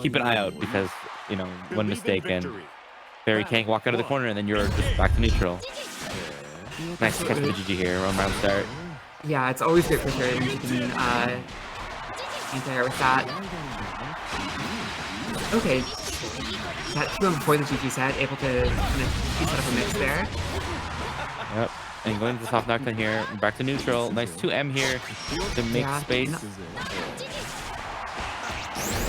keep an eye out, because, one mistake and Ferry can't walk out of the corner and then you're just back to neutral. Nice catch of the GG here, round start. Yeah, it's always good for Ferry when you can anti-air with that. Okay. That 2M before the GG set, able to kind of set up a mix there. Yep, and going to the soft knockdown here, back to neutral. Nice 2M here to make space.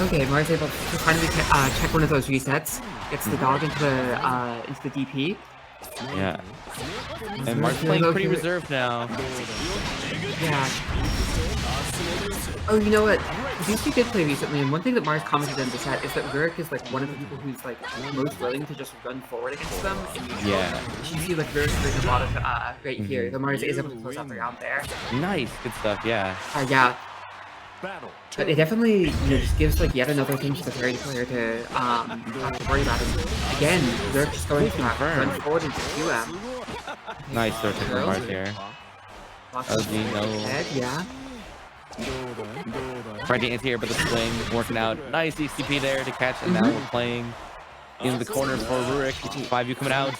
Okay, Mars able to finally check one of those resets. Gets the dog into the DP. Yeah. And Mars playing pretty reserved now. Yeah. Oh, you know what? These two did play recently, and one thing that Mars commented in the set is that Ruric is like one of the people who's like most willing to just run forward against them. And you see like Ruric doing a lot of right here. The Mars is able to close out the round there. Nice, good stuff. Yeah. Yeah. But it definitely just gives like yet another thing to the Ferry player to have to worry about. And again, Ruric just going to run forward into QM. Nice throw to the Mars here. Yeah. Tried to anti-air, but the swing working out. Nice ECP there to catch, and now we're playing in the corner for Ruric. 5U coming out.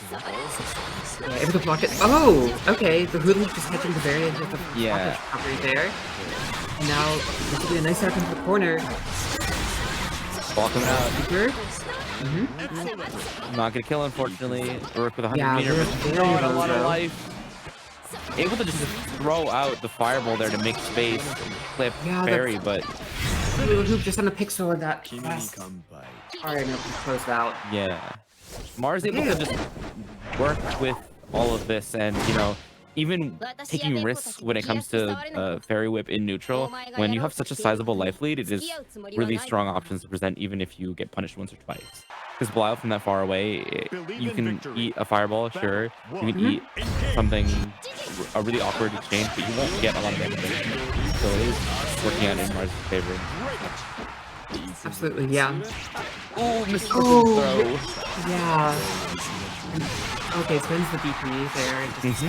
Yeah, able to block it. Oh, okay. The hula hoop just catching the very edge of the Yeah. recovery there. And now this will be a nice setup into the corner. Ball coming out. Super. Not gonna kill, unfortunately. Ruric with 100 Yeah, meter, Ruric but very throwing a low, lot of though. life. Able to just throw out the fireball there to make space, clip Yeah, Ferry, but Hula hoop just on the pixel and that last. Alright, no, closed out. yeah. Mars able to just work with all of this and, you know, even taking risks when it comes to Ferry Whip in neutral. When you have such a sizable life lead, it is really strong options to present even if you get punished once or twice. Because Belial from that far away, you can eat a fireball, sure. You can eat something, a really awkward exchange, but you won't get a lot of damage. So it is working out in Mars' favor. Absolutely, yeah. Oh, missed the Oh, throw. Yeah. Okay, spins the DP there. And just...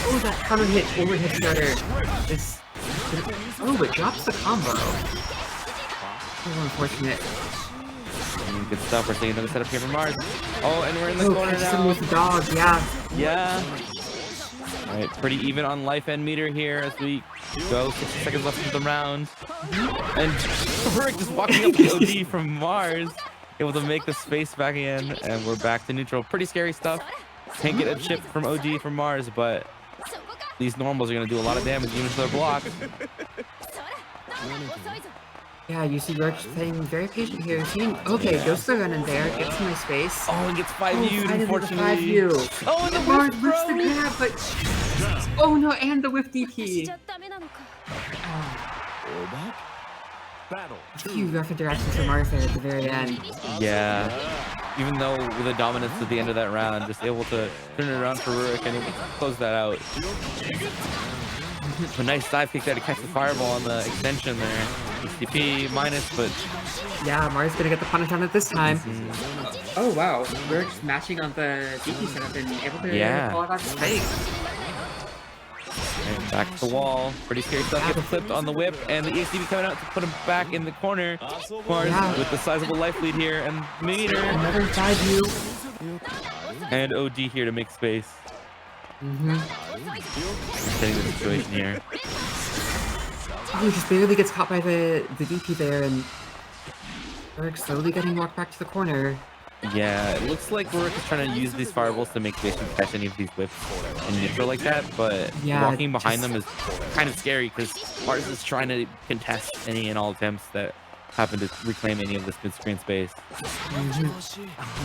Oh, that counter hit, overhead starter. This... Oh, it drops the combo. So unfortunate. Good stuff. We're seeing another setup here from Mars. Oh, and we're in the corner catches him now. with the dog, yeah. Yeah. All right, pretty even on life end meter here as we go. 60 seconds left of the round. And Ruric just walking up the OD from Mars, able to make the space back in, and we're back to neutral. Pretty scary stuff. Can't get a chip from OD from Mars, but these normals are going to do a lot of damage even to their block. Yeah, you see Ruric staying very patient here. Okay, goes to the gun in there, gets some nice space. Oh, and gets 5U, unfortunately. 5U. Oh, and the Mars whip whips the throw. grab, but... Oh no, and the whip DP. Battle A few rough interactions from Mars there at the very end. Yeah. Even though with the dominance at the end of that round, just able to turn it around for Ruric and able to close that out. A nice dive kick there to catch the fireball on the extension there. HTP minus, but Yeah, Mars gonna get the punish on it this time. Oh wow, we're just matching on the DP setup and able to call it out to fake. and back to the wall. Pretty scary stuff. Gets flipped on the whip, and the EXDB coming out to put him back in the corner. Mars with the sizable life lead here, and meter. Another 5U. And OD here to make space. Setting the situation here. Oh, he just barely gets caught by the DP there, and Ruric slowly getting walked back to the corner. Yeah, it looks like Ruric is trying to use these fireballs to make space and catch any of these whips in neutral like that, but walking behind them is kind of scary because Mars is trying to contest any and all attempts that happen to reclaim any of this mid-screen space.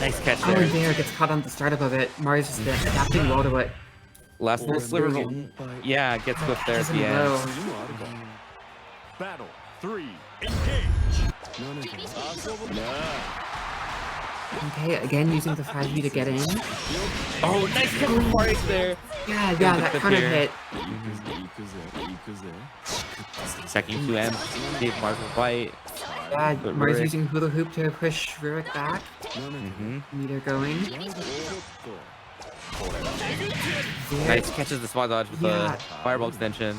Nice catch Oh, there. and there gets caught on the startup of it. Mars just adapting well to it. Last little sliver, yeah, gets whipped there at the end. Battle 3, engage. Okay, again using the 5U to get in. Oh, nice catch from Mars there. Yeah, that counter hit. Second 2M, see if Mars will fight. Yeah, But Mars Ruric- using hula hoop to push Ruric back. Meter going. Nice catches the spot dodge with the fireball extension.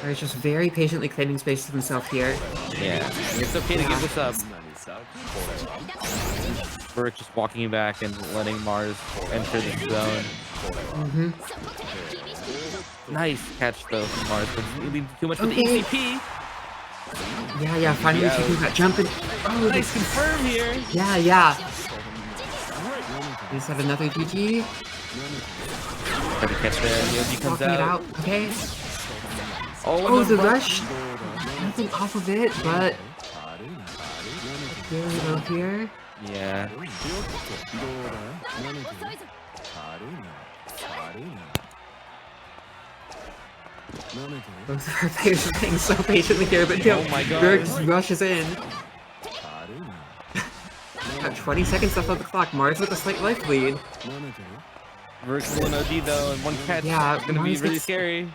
Mars just very patiently claiming space to himself here. Yeah, it's okay to give this up. Ruric just walking back and letting Mars enter the zone. Nice catch though from Mars, but leaving too much with the ECP. Yeah, finally taking that jump and Nice confirm here. Yeah. He's had another GG. Try to catch there, the OG comes Walking it out. out. Okay. Oh, The rush. Nothing off of it, but very low here. Yeah. Both of our players are playing so patiently here, but no, Oh my God. Ruric just rushes in. Got 20 seconds left on the clock. Mars with a slight life lead. Ruric's still an OD though, and one catch. Yeah, It's gonna be Mars really gets- scary.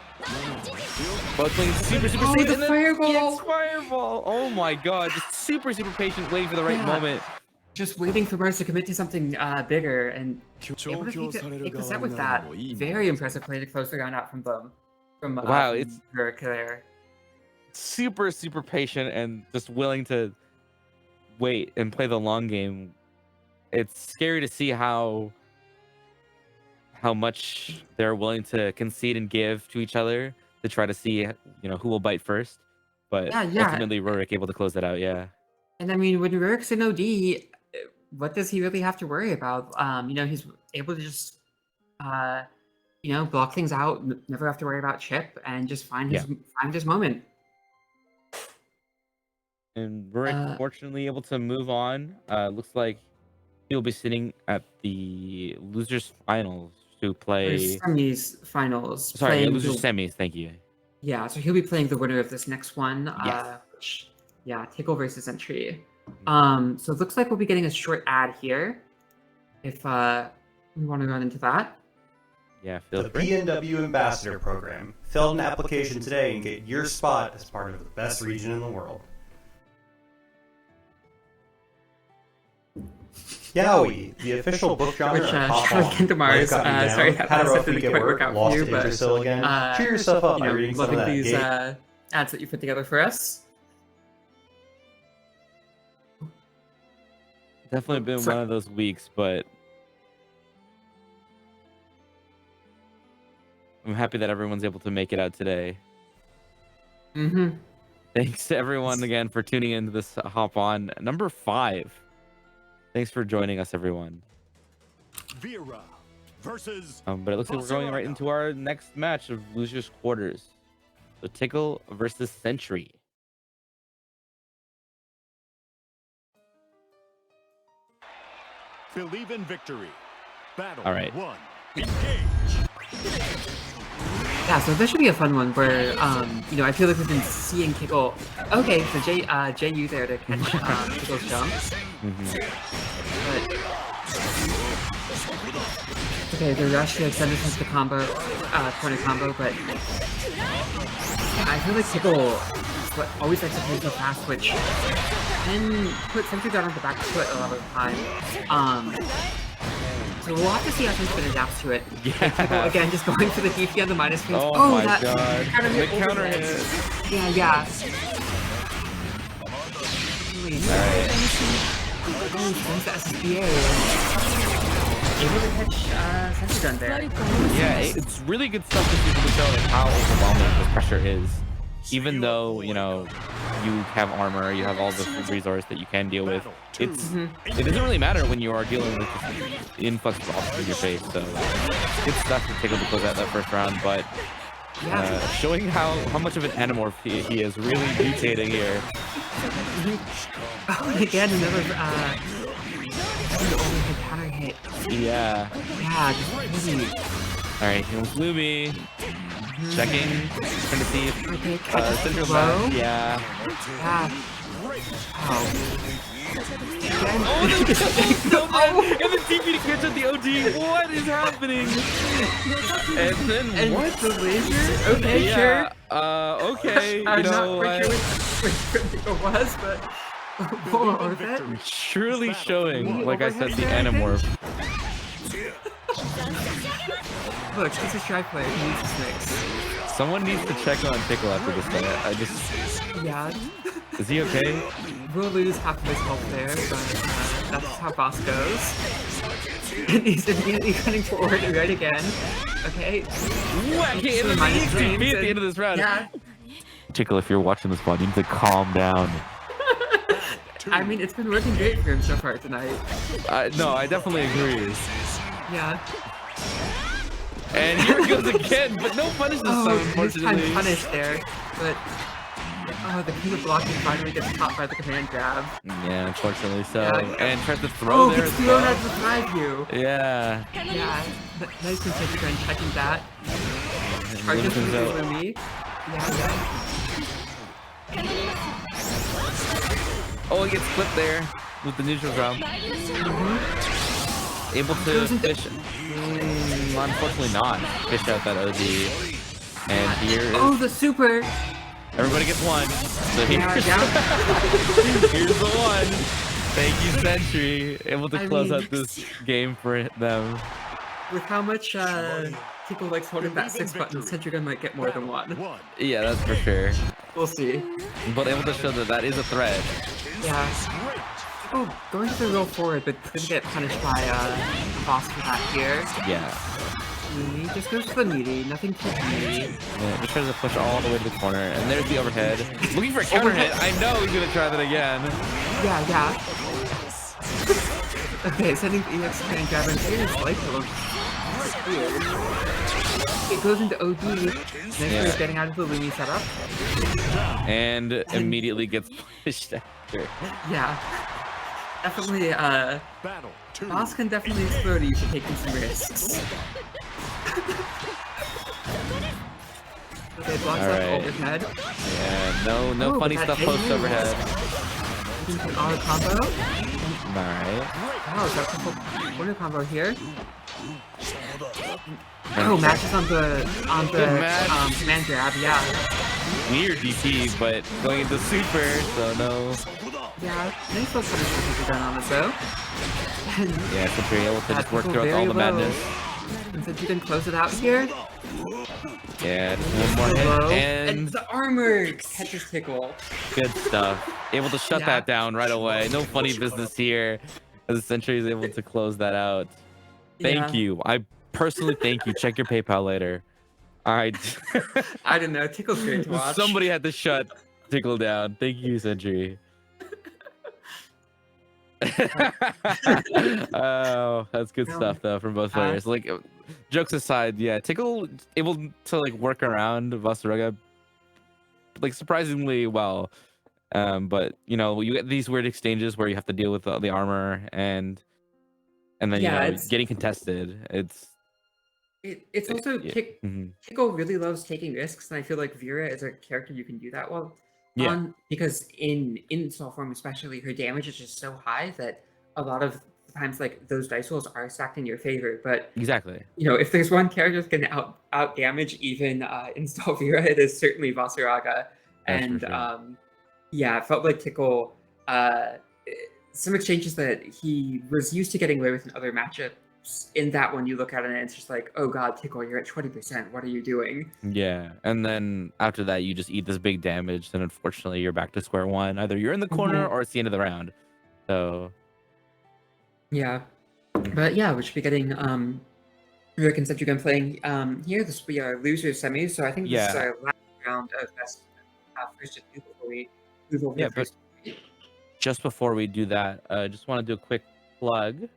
Both playing super safe, the and then fireball! yes, fireball! Oh my God, just super patient, waiting for the right moment. Just waiting for Mars to commit to something bigger and able to take the set with that. Very impressive play to close the round out from them. from Wow, it's Ruric there. super patient and just willing to wait and play the long game. It's scary to see how much they're willing to concede and give to each other to try to see who will bite first. But Yeah. ultimately, Ruric able to close that out. Yeah. And I mean, when Ruric's in OD, what does he really have to worry about? He's able to just, block things out, never have to worry about chip, and just find his moment. And Ruric fortunately able to move on. Looks like he'll be sitting at the losers finals to play semis finals. Sorry, losers semis. Thank you. Yeah, so he'll be playing the winner of this next one. Yes. Tickle versus Entry. So it looks like we'll be getting a short ad here. If we want to run into that. Yeah, the PNW Ambassador Program. Fill an application today and get your spot as part of the best region in the world. Yowie, the official book genre of Kaypow. Sorry, had a rough week at work, lost to Yggdrasil again. Cheer yourself up by reading some of that these ads that you put together for us. Definitely been one of those weeks, but I'm happy that everyone's able to make it out today. Thanks to everyone again for tuning into this hop on number 5. Thanks for joining us, everyone. Vira versus but it looks like we're going right into our next match of losers quarters. So Tickle versus Sentry. Believe in victory. Battle. All right. 1. Engage. Yeah, so this should be a fun one where, I feel like we've been seeing Tickle. Okay, so JU there to catch Tickle's jump. But, okay, there's actually extended since the combo, corner combo, but I feel like Tickle always likes to play so fast, which can put Sentrygun on the back foot a lot of the time. So we'll have to see how Sentrygun adapts to it. Yeah. Tickle, again, just going for the DP on the minus screen. Oh my god. The counter hit. Yeah. Alright. Oh, thanks to SSBA. Able to catch Sentrygun there. Yeah, it's really good stuff to people to show like how overwhelming the pressure is. Even though, you have armor, you have all the resource that you can deal with. It doesn't really matter when you are dealing with this influx of options in your face. So good stuff to Tickle to close out that first round, but showing how much of an anamorph he is, really mutating here. Oh, and again, another overhead counter hit. Yeah. Yeah, just really. Alright, he wants Lumi. Checking, trying to see if Central low. Yeah. Wow. And the TP to catch at the OG. What is happening? And then what? The laser? Okay, sure. Okay. I'm not quite sure which it was, but what was it? Truly showing, like I said, the anamorph. Look, this is Shy Player. He needs to mix. Someone needs to check on Tickle after this fight. Yeah. Is he okay? We'll lose half of his health there, but that's how boss goes. And he's immediately running forward and right again. Okay. Whack it in the XP at the end of this round. Yeah. Tickle, if you're watching this one, you need to calm down. I mean, it's been working great for him so far tonight. No, I definitely agree. Yeah. And here it goes again, but no punish this time, unfortunately. This time punished there, but the king of blocking finally gets caught by the command grab. Yeah, unfortunately so. Yeah. And tries to throw there as well. Gets thrown at the 5U. Yeah. Yeah, nice from Sentrygun checking that. Charges for me. Yeah. Oh, it gets clipped there with the neutral drum. Able to fish. Unfortunately not. Fish out that OD. And here is... Oh, the super! Everybody gets one. So here's the one. Thank you, Sentry. Able to close out this game for them. With how much Tickle likes holding that 6 button, Sentrygun might get more than one. Yeah, that's for sure. We'll see. But able to show that that is a threat. Yeah. Tickle going to the real forward, but could get punished by boss for that here. Yeah. He just goes for the meaty, nothing too meaty. Yeah, just tries to push all the way to the corner, and there's the overhead. Looking for a counter hit. I know he's gonna try that again. Yeah. Okay, sending the EX and grabbing serious life pillow. Weird. It goes into OD. Next is getting out of the Looney setup. And immediately gets pushed after. Yeah. Definitely, boss can definitely explode you for taking some risks. Okay, blocks up overhead. Yeah, no funny stuff post overhead. Auto combo. Alright. Wow, that's a full corner combo here. Oh, matches on the command grab, yeah. Weird DP, but going into super, so no. Yeah, nice little punish gun on it though. Yeah, so you're able to just work through all the madness. And since you can close it out here. Yeah, one more hit, and the armor catches Tickle. Good stuff. Able to shut that down right away. No funny business here. As Sentry is able to close that out. Thank you. I personally thank you. Check your PayPal later. All right. I don't know. Tickle's great to watch. Somebody had to shut Tickle down. Thank you, Sentry. Oh, that's good stuff though from both players. Like, jokes aside, yeah, Tickle able to like work around Vaseraga like surprisingly well. But you know, you get these weird exchanges where you have to deal with the armor and then you know, getting contested. It's also Tickle really loves taking risks, and I feel like Vira is a character you can do that well. Because in install form especially, her damage is just so high that a lot of times like those dice rolls are stacked in your favor. But exactly, you know, if there's one character that's gonna out damage even install Vira, it is certainly Vaseraga. And yeah, it felt like Tickle some exchanges that he was used to getting away with in other matchups. In that one, you look at it and it's just like, oh god, Tickle, you're at 20%. What are you doing? Yeah, and then after that, you just eat this big damage. Then unfortunately, you're back to square one. Either you're in the corner or it's the end of the round. So yeah, but yeah, we should be getting Ruric and Sentrygun playing here. This will be our loser semis. So I think this is our last round of best first to two before we move over to first. Just before we do that, I just want to do a quick plug.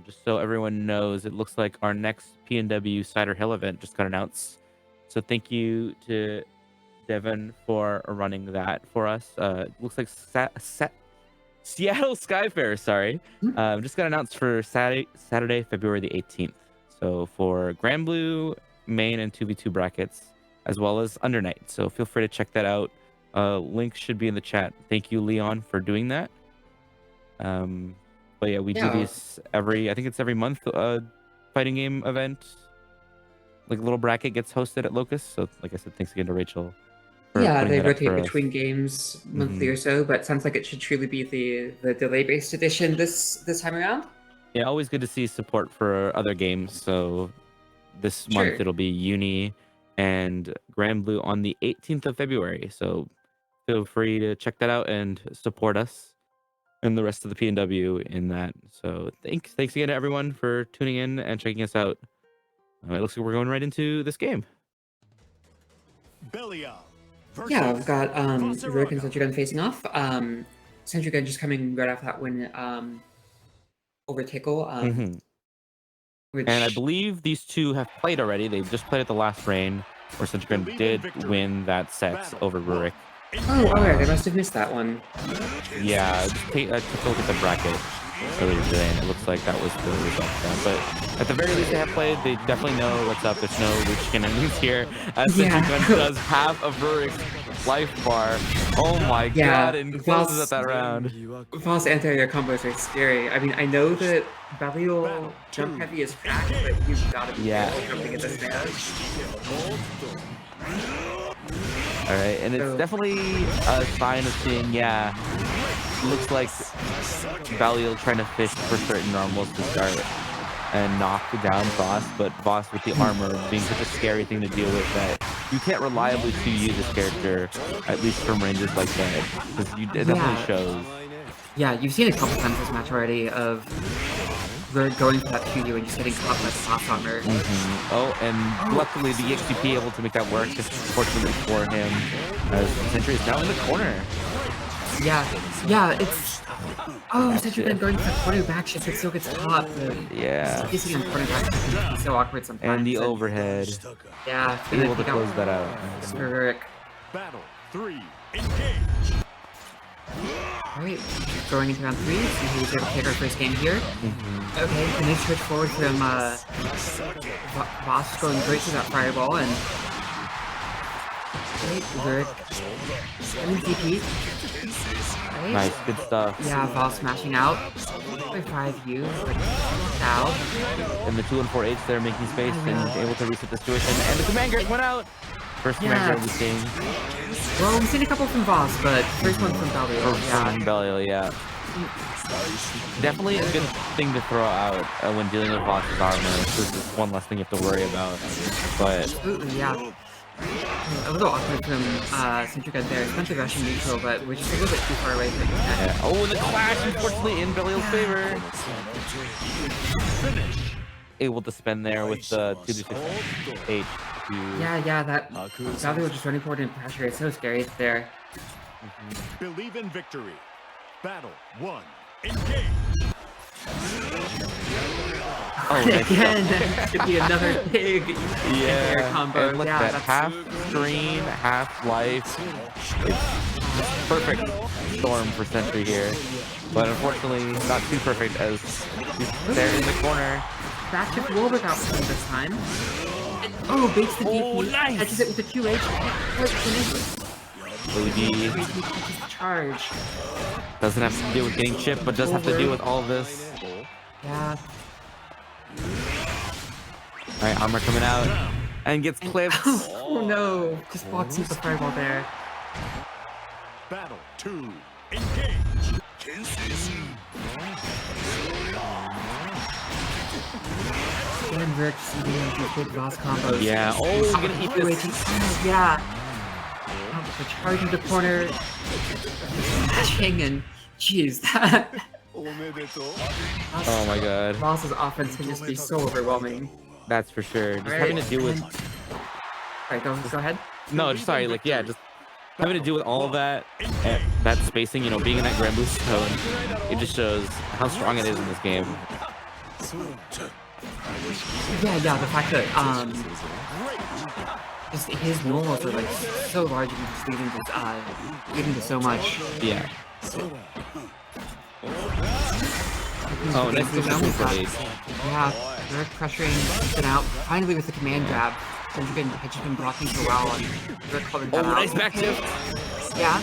Just so everyone knows, it looks like our next PNW Cider Hill event just got announced. So thank you to Devin for running that for us. It looks like Seattle Sky Fair, sorry. Just got announced for Saturday, February the 18th. So for Grand Blue, main, and 2v2 brackets, as well as Under Night. So feel free to check that out. Link should be in the chat. Thank you, Leon, for doing that. But yeah, we do these I think it's every month, fighting game event. Like a little bracket gets hosted at Locust. So like I said, thanks again to Rachel. Yeah, they rotate between games monthly or so, but it sounds like it should truly be the delay-based edition this time around. Yeah, always good to see support for other games. So this month it'll be Uni and Grand Blue on the 18th of February. So feel free to check that out and support us and the rest of the PNW in that. So thanks again to everyone for tuning in and checking us out. It looks like we're going right into this game. Belial yeah, we've got Ruric and Sentrygun facing off. Sentrygun just coming right off that win over Tickle. And I believe these two have played already. They've just played at the last rain, where Sentrygun did win that set over Ruric. Oh, alright, I must have missed that one. Yeah, I took a look at the bracket earlier today, and it looks like that was the result of that. But at the very least, they have played. They definitely know what's up. There's no rich skin enemies here. Sentrygun does have a Ruric life bar. Oh my god, and closes at that round. False anti-air combos are scary. I mean, I know that Belial jump heavy is cracked, but you've got to be jumping at this man. Alright, and it's definitely a sign of seeing, looks like Belial trying to fish for certain normals to start. and knock down Voss, but Voss with the armor being such a scary thing to deal with that you can't reliably use this character, at least from ranges like that, because it definitely shows. Yeah, you've seen a couple times this match already of going for that 2U and just getting caught by the Voss armor. Oh, and luckily the EXP able to make that work, just fortunately for him, as Sentry is now in the corner. Yeah, it's... Oh, Sentrygun going for the corner back shift, but still gets caught. Yeah. Kissing on the corner back shift can be so awkward sometimes. And the overhead. Yeah, it's able to close that out. Ruric. Battle 3, engage. Alright, going into round 3, see who's able to take our first game here. Okay, the nice switch forward from Voss going great through that fireball, and Ruric and DP. Right. Nice, good stuff. Yeah, Voss smashing out. 5U, like, out. And the 2 and 4 H there making space and able to reset the situation. And the command grab went out. First command grab we've seen. Well, we've seen a couple from Voss, but first one from Belial. From Belial, yeah. Definitely a good thing to throw out when dealing with Voss's armor. This is one less thing you have to worry about. But absolutely, yeah. A little awkward from Sentrygun there. It's meant to rush in neutral, but we're just a little bit too far away from that. Oh, and the clash, unfortunately, in Belial's favor. Able to spend there with the 2d6 H. Yeah, that Belial just running forward in pressure. It's so scary there. Believe in victory. Battle 1, engage. Oh, again, that could be another big air combo. And look at that, half screen, half life. It's perfect storm for Sentry here, but unfortunately not too perfect as he's there in the corner. Back shift will work out for him this time. Oh, baits the DP, nice. catches it with the 2H. OD charge. doesn't have to deal with getting chipped, but does have to deal with all of this. Yeah. Alright, armor coming out and gets clipped. Oh no, just blocks into the fireball there. Battle 2, engage. Again, Ruric seeing these big Voss combos. Yeah, oh, we're gonna eat this. Yeah. The charge in the corner, smashing, and jeez, that. Oh my god. Voss's offense can just be so overwhelming. That's for sure. Just having to deal with. Alright, go ahead. No, just sorry, like, yeah, just having to deal with all of that, that spacing, you know, being in that Grand Boost zone, it just shows how strong it is in this game. Yeah, the fact that, just his normals are, like, so large and just leading to so much. Yeah. Oh, nice to see. Yeah, they're pressuring it out. Finally with the command grab. Sentrygun had just been blocking for a while and they're calling that out. Nice back tip. Yeah.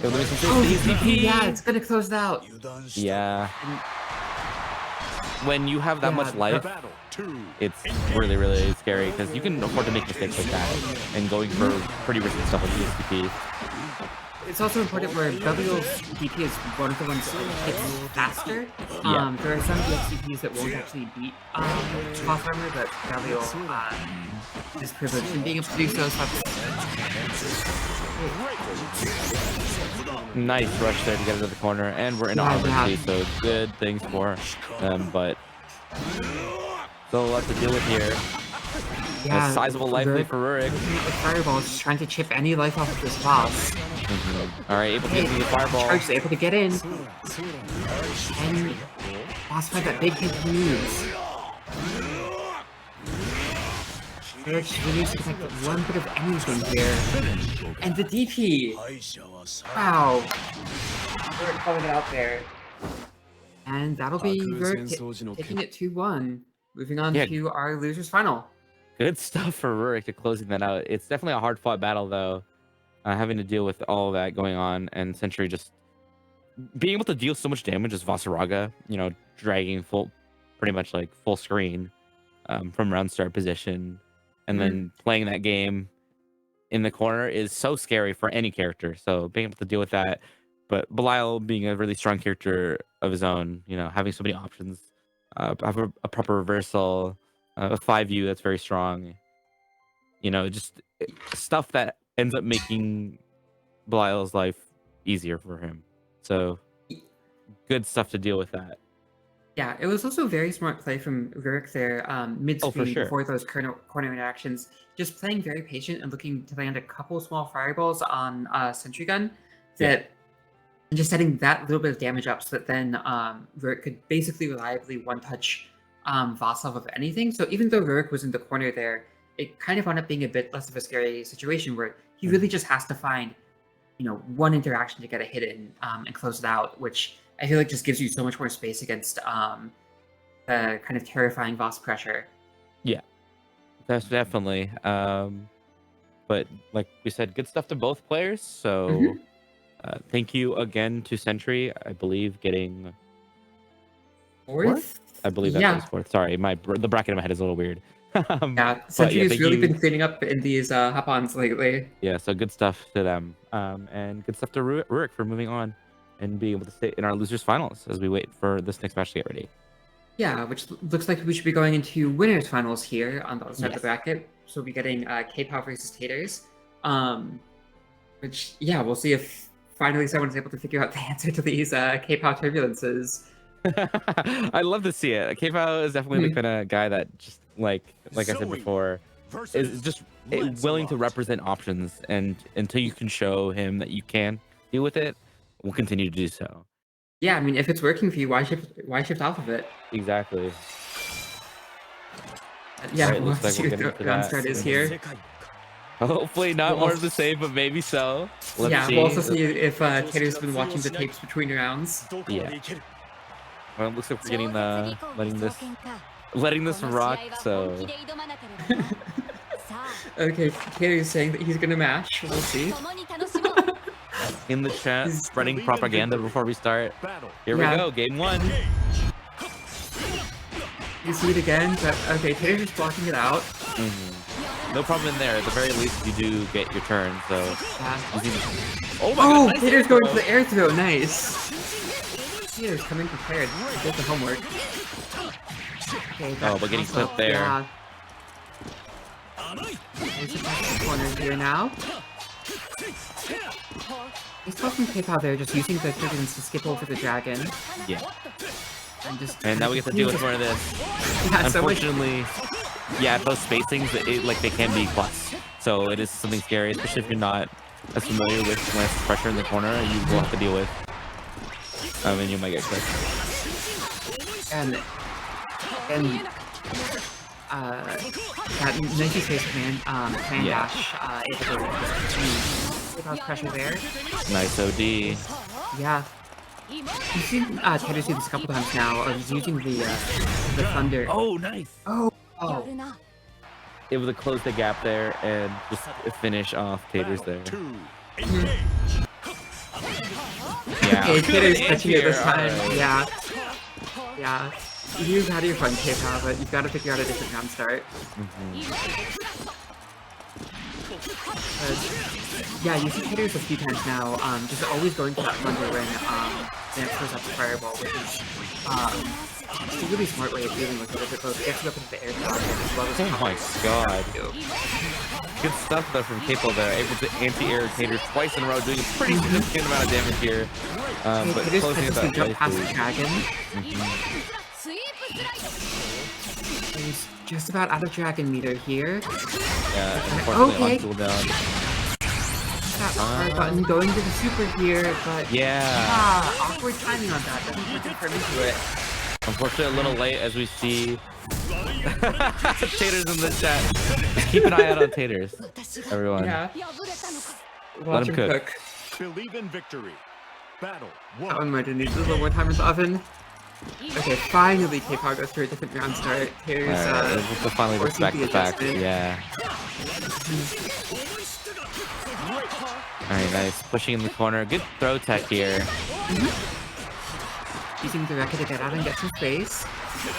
Yeah, it's gonna close it out. Yeah. When you have that much life, it's really, really scary because you can afford to make mistakes like that and going for pretty risky stuff like ESTP. It's also important where Belial's DP is one of the ones that hits faster. There are some DPs that won't actually beat Voss armor, but Belial is privileged in being able to do so. Nice rush there to get into the corner, and we're in armor, so good things for them, but still a lot to deal with here. Yeah, a sizable life lead for Ruric. The fireball is just trying to chip any life off of this Voss. Alright, able to get the fireball. Charge is able to get in. And Voss find that big hit he needs. Ruric needs to connect one bit of anything here. And the DP! Wow. Ruric calling it out there. And that'll be Ruric taking it 2-1. Moving on to our loser's final. Good stuff for Ruric closing that out. It's definitely a hard-fought battle, though. Having to deal with all of that going on, and Sentry just being able to deal so much damage as Vaseraga, you know, dragging pretty much like full screen from round start position, and then playing that game in the corner is so scary for any character. So being able to deal with that, but Belial being a really strong character of his own, you know, having so many options have a proper reversal, a 5U that's very strong. You know, just stuff that ends up making Belial's life easier for him. So good stuff to deal with that. Yeah, it was also very smart play from Ruric there, mid-screen sure. before those corner interactions. Just playing very patient and looking to land a couple small fireballs on Sentrygun that and just setting that little bit of damage up so that then Ruric could basically reliably one-touch Vaslav of anything. So even though Ruric was in the corner there, it kind of wound up being a bit less of a scary situation where he really just has to find, you know, one interaction to get a hit in and close it out, which I feel like just gives you so much more space against the kind of terrifying Voss pressure. Yeah, that's definitely. But like we said, good stuff to both players. So thank you again to Sentry. I believe getting fourth. I believe that was fourth. Sorry, the bracket in my head is a little weird. Sentry has really been cleaning up in these hop-ons lately. Yeah, so good stuff to them. And good stuff to Ruric for moving on and being able to stay in our losers finals as we wait for this next match to get ready. Yeah, which looks like we should be going into winners finals here on the other side of the bracket. So we'll be getting Kaypow versus Taters. Which, yeah, we'll see if finally someone's able to figure out the answer to these Kaypow turbulences. I'd love to see it. Kaypow is definitely the kind of guy that just like I said before, is just willing to represent options, and until you can show him that you can deal with it, we'll continue to do so. Yeah, I mean, if it's working for you, why shift off of it? Exactly. Yeah, right, looks like we're getting to that. Start is here. Hopefully not more of the same, but maybe so. Let's see. We'll also see if Tater's been watching the tapes between rounds. Yeah. Well, it looks like we're getting letting this rock. So. Okay, Tater's saying that he's gonna mash. We'll see. In the chat, spreading propaganda before we start. Here we go, game one. You see it again, but okay, Tater's just blocking it out. No problem in there. At the very least, you do get your turn. So. Oh my God! Nice Tater's going for the air throw. Nice. Tater's coming prepared. He did the homework. Okay, but getting clipped there. Yeah. There's a corner here now. He's talking Kaypow there, just using the turbines to skip over the dragon. Yeah. And now we get to deal with more of this. Yeah, unfortunately, those spacings, they can be plus. So it is something scary, especially if you're not as familiar with when it's pressure in the corner, you will have to deal with. And you might get clipped. And that 90 space command dash able to without pressure there. Nice OD. Yeah. You've seen Tater do this a couple times now, of using the thunder. Oh, nice. Oh. Able to close the gap there and just finish off Taters there. Yeah. Okay, Tater's touching it this time. Right. Yeah. You've had your fun, Kaypow, but you've got to figure out a different round start. Yeah, you see Taters a few times now, just always going for that thunder when it throws out the fireball, which is a really smart way of dealing with it, as it both gets it up into the air as well as oh my God. Good stuff though from Kaypow there, able to anti-air Taters twice in a row, doing a pretty significant amount of damage here. But closing it that jump past place. the dragon. He's just about out of dragon meter here. Yeah, unfortunately on cooldown. That R button going to the super here, but awkward timing on that. Doesn't put confirm into it. Unfortunately, a little late as we see Taters in the chat. Just keep an eye out on Taters, everyone. Yeah. Let him cook. Believe in victory. Battle That one might have needed a little more time in the oven. Okay, finally Kaypow goes for a different round start. Here's we'll finally respect the fact. Yeah. Alright, nice. Pushing in the corner. Good throw tech here. Using the Rekka to get out and get some space.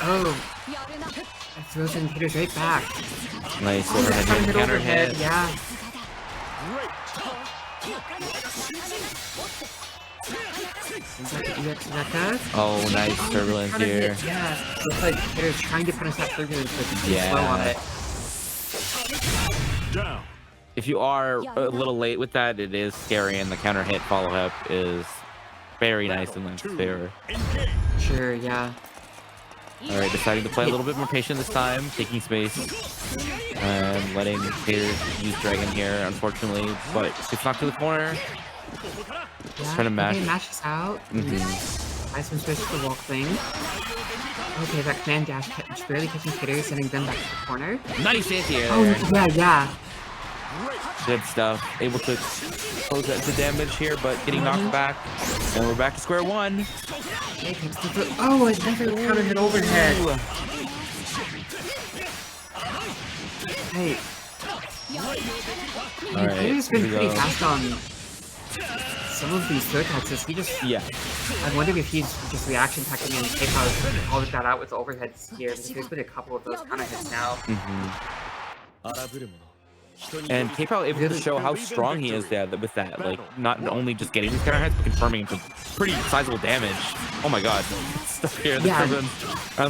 Oh. That throws in Taters right back. Nice overhead counter hit. Yeah. Oh, nice turbulence here. Yeah, looks like they're trying to punish that turbulence, but too Yeah. slow on it. Down. If you are a little late with that, it is scary, and the counter hit follow-up is very nice in Lance's favor. Sure, yeah. Alright, deciding to play a little bit more patient this time, taking space, and letting Taters use Dragon here, unfortunately, but it's not to the corner. Yeah, Trying to mash. Okay, mashes out. Buy some space for the walk thing. Okay, that command dash just barely catching Taters, sending them back to the corner. Nice anti-air Oh, there. yeah. Good stuff. Able to close that to damage here, but getting knocked back. And we're back to square one. Okay, oh, another counter hit overhead. Hey. Alright, He's been here we pretty go. fast on some of these third attacks. He just, Yeah. I'm wondering if he's just reaction attacking and Kaypow called that out with the overheads here, because there's been a couple of those counter hits now. And Kaypow able to show how strong he is there with that. Like, not only just getting these counter hits, but confirming into pretty sizable damage. Oh my god. Stuff here. The Yeah.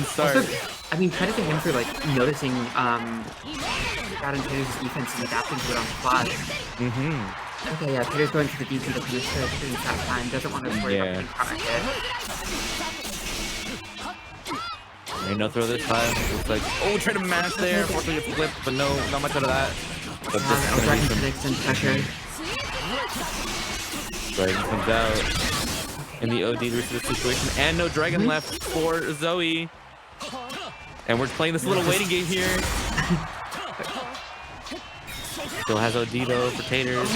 start. Also, I mean, credit to him for, like, noticing, that and Taters' defense and adapting to it on the fly. Okay, yeah, Taters going to the DP to finish the things that time. Doesn't want to worry about getting counter hit. Ain't no throw this time. Looks like, oh, trying to mash there. Unfortunately, it's flipped, but no, not much out of that. But this is gonna Dragon be some... to extend pressure. Dragon comes out in the OD to the situation, and no Dragon left for Zooey. And we're playing this little waiting game here. Still has OD though for Taters.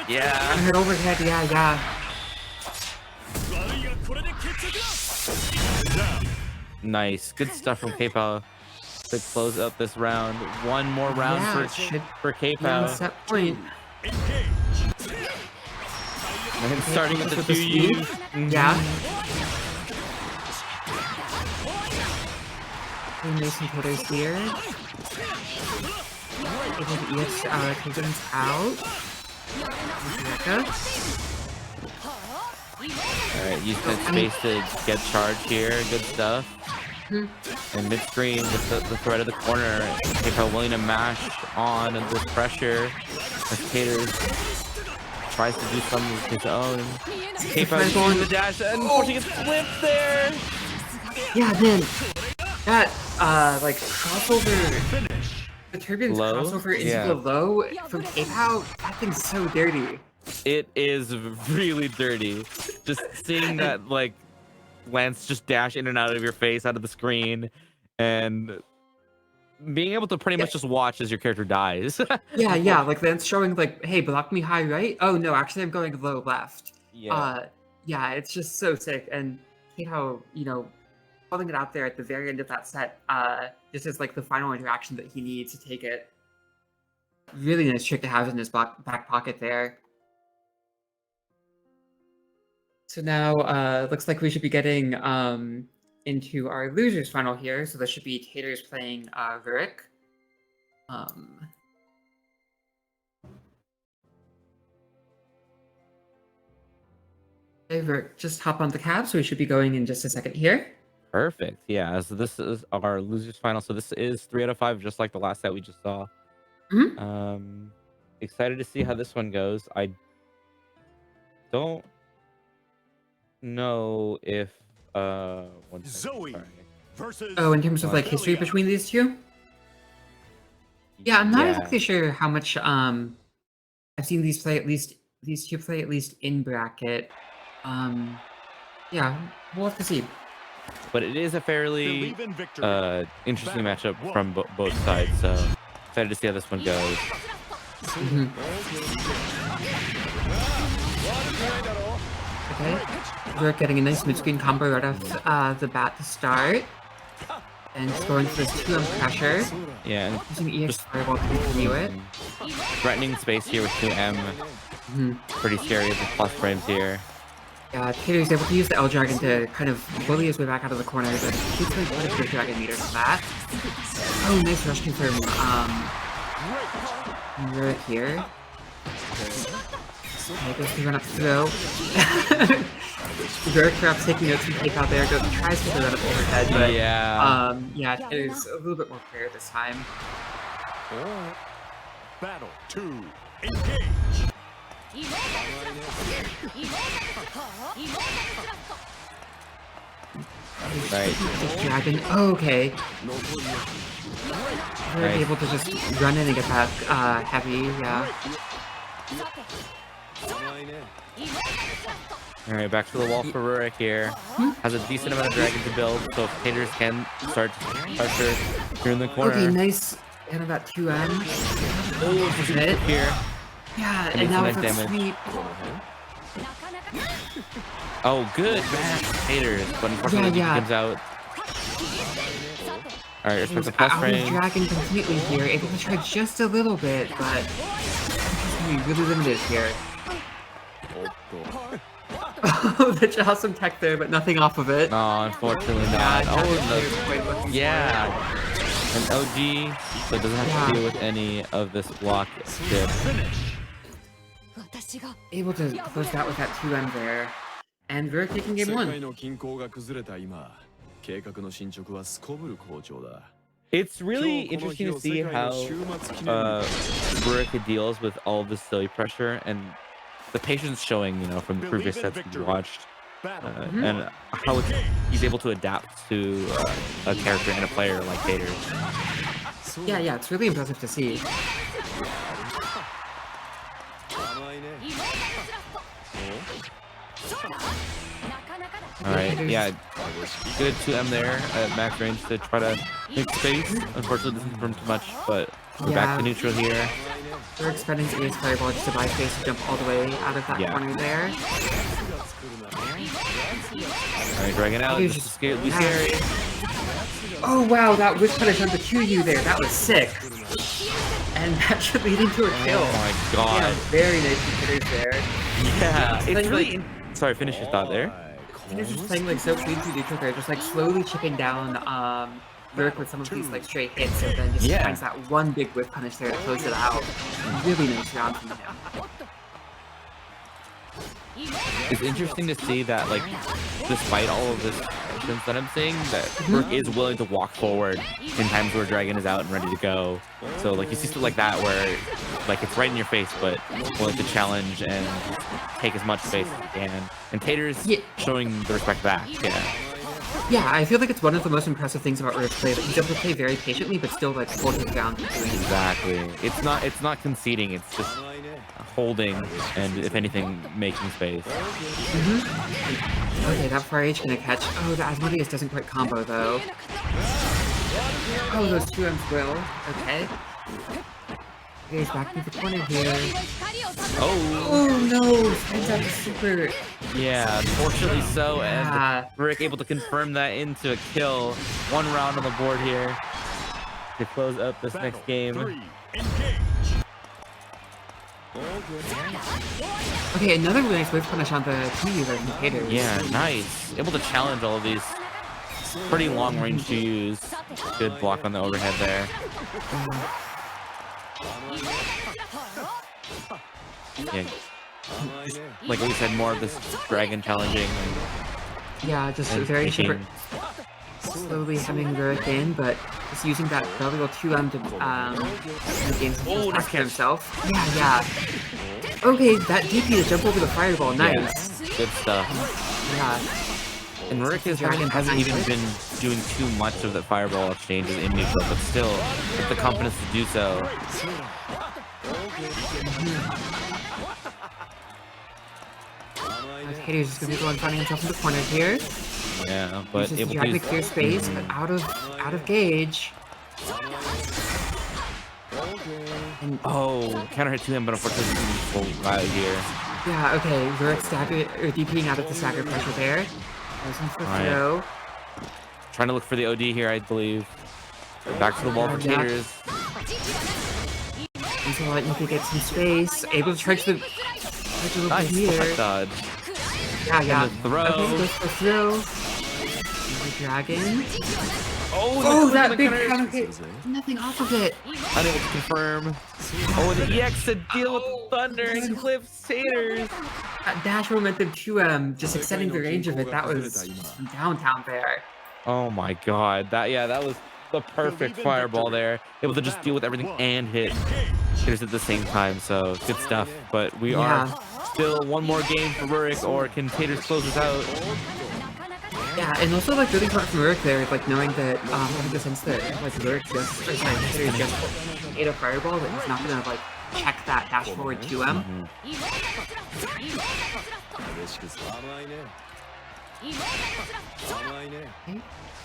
Yeah. Head overhead, yeah. Nice. Good stuff from Kaypow to close up this round. One more round for Kaypow. Set point. And starting with the 2U. Yeah. Mason Taters here. Able to EX Ticklememour out. Alright, use that space to get charged here. Good stuff. And mid-screen with the threat of the corner. Kaypow willing to mash on this pressure as Taters tries to do something with his own. Kaypow going the dash and unfortunately gets flipped there. Yeah, man. That like crossover, the turbulence Low? crossover into Yeah. the low from Kaypow. That thing's so dirty. It is really dirty. Just seeing that, like, Lance just dash in and out of your face, out of the screen, and being able to pretty much just watch as your character dies. Yeah, like Lance showing like, hey, block me high right. Oh no, actually I'm going low left. Yeah. Yeah, it's just so sick. And Kaypow, you know, holding it out there at the very end of that set, just as like the final interaction that he needs to take it. Really nice trick to have in his back pocket there. So now, looks like we should be getting into our losers final here. So this should be Taters playing Ruric. Okay, Ruric, just hop on the cab. So we should be going in just a second here. Perfect. Yeah. So this is our losers final. So this is 3 out of 5, just like the last set we just saw. Excited to see how this one goes. I don't know if one second, Zooey sorry. versus Oh, in terms of like history between these two? Yeah, I'm not exactly sure how much I've seen these two play at least in bracket. Yeah, we'll have to see. But it is a fairly believe in victory. interesting matchup from both sides, so excited to see how this one goes. Okay, we're getting a nice mid-screen combo right off the bat to start. And just going for this 2M pressure. Yeah, and Using EX Fireball to continue it. threatening space here with 2M. Pretty scary with plus frames here. Yeah, Taters able to use the L Dragon to kind of bully his way back out of the corner, but he's going to put a good Dragon meter for that. Oh, nice rush confirm. Ruric here. Okay, goes to run up throw. Ruric perhaps taking notes from Kaypow there, tries to run up overhead, but yeah, Taters a little bit more prayer this time. Battle 2. Engage. Right. Dragon. Oh, okay. We're able to just run in and get that heavy, yeah. Alright, back to the wall for Ruric here. Has a decent amount of dragon to build, so if Taters can start pressure here in the corner. Okay, nice. And that 2M. Oh, just hit here. Yeah, And and now nice it's a damage. sweep. Oh, good match, Taters, but unfortunately he comes out. Alright, respect the plus Out of range. dragon completely here, able to try just a little bit, but he's gonna be really limited here. Oh, the awesome tech there, but nothing off of it. No, unfortunately not. Yeah, Oh, no. yeah. An OG, so it doesn't have to deal with any of this block shit. Able to close that with that 2M there. And Vira taking game 1. It's really interesting to see how Ruric deals with all this silly pressure and the patience showing, you know, from the previous sets we watched, and how he's able to adapt to a character and a player like Taters. Yeah, it's really impressive to see. Alright, yeah, good 2M there at max range to try to make space. Unfortunately, doesn't confirm too much, but we're back to neutral here. We're expending Ace Fireball just to buy space to jump all the way out of that corner there. Alright, dragging out. This is scary. Oh wow, that Witch Punish on the 2U there. That was sick. And that should lead into a kill. Oh my god. Yeah, very nice hitters there. Yeah, it's really... Sorry, finish your thought there. He's just playing like so clean through neutral there, just like slowly chipping down Ruric with some of these like straight hits, and then just finds that one big whip punish there to close it out. Really nice round from him. It's interesting to see that, like, despite all of this tensions that I'm seeing, that Ruric is willing to walk forward in times where Dragon is out and ready to go. So, like, you see stuff like that where, like, it's right in your face, but willing to challenge and take as much space as you can. And Taters showing the respect back, Yeah, I feel like it's one of the most impressive things about Ruric's play, that he's able to play very patiently, but still, like, hold his ground. Exactly. It's not conceding, it's just holding, and if anything, making space. Okay, that 4H gonna catch. Oh, the Asmodeus doesn't quite combo, though. Oh, those 2Ms will. Okay. He's back to the corner here. Oh no! Finds out the super. Yeah, unfortunately so, and Ruric able to confirm that into a kill. One round on the board here to close up this next game. Okay, another really nice wave punish on the 2U there from Taters. Yeah, nice. Able to challenge all of these pretty long range to use. Good block on the overhead there. Yeah. Like we said, more of this dragon challenging. Yeah, just very super. Slowly having Ruric in, but just using that Belial 2M to gain some attack for himself. Yeah. Okay, that DP to jump over the fireball, nice. Yeah, good stuff. Yeah. And Ruric hasn't even been doing too much of the fireball exchanges in neutral, but still, with the confidence to do so. Taters is gonna be going finding himself in the corner here. Yeah, but able to clear space, but out of gauge. And counter hit to him, but unfortunately full out here. Yeah, okay, Ruric DPing out of the stagger pressure there. Throw. Trying to look for the OD here, I believe. Back to the wall for Taters. Until you could get some space. Able to charge the little bit here. Dodge. Yeah. And the throw. Okay, goes for throw. Dragon. Oh, that big counter hit. Nothing off of it. Unable to confirm. Oh, and the EX to deal with Thunder and clips Taters. That dash momentum 2M, just extending the range of it. That was from downtown there. Oh my god. That was the perfect fireball there. Able to just deal with everything and hit Taters at the same time. So good stuff. But we are still one more game for Ruric, or can Taters close this out? Yeah, and also like really smart from Ruric there, like knowing that having the sense that like Ruric just Taters just ate a fireball, but he's not gonna like check that dash forward 2M.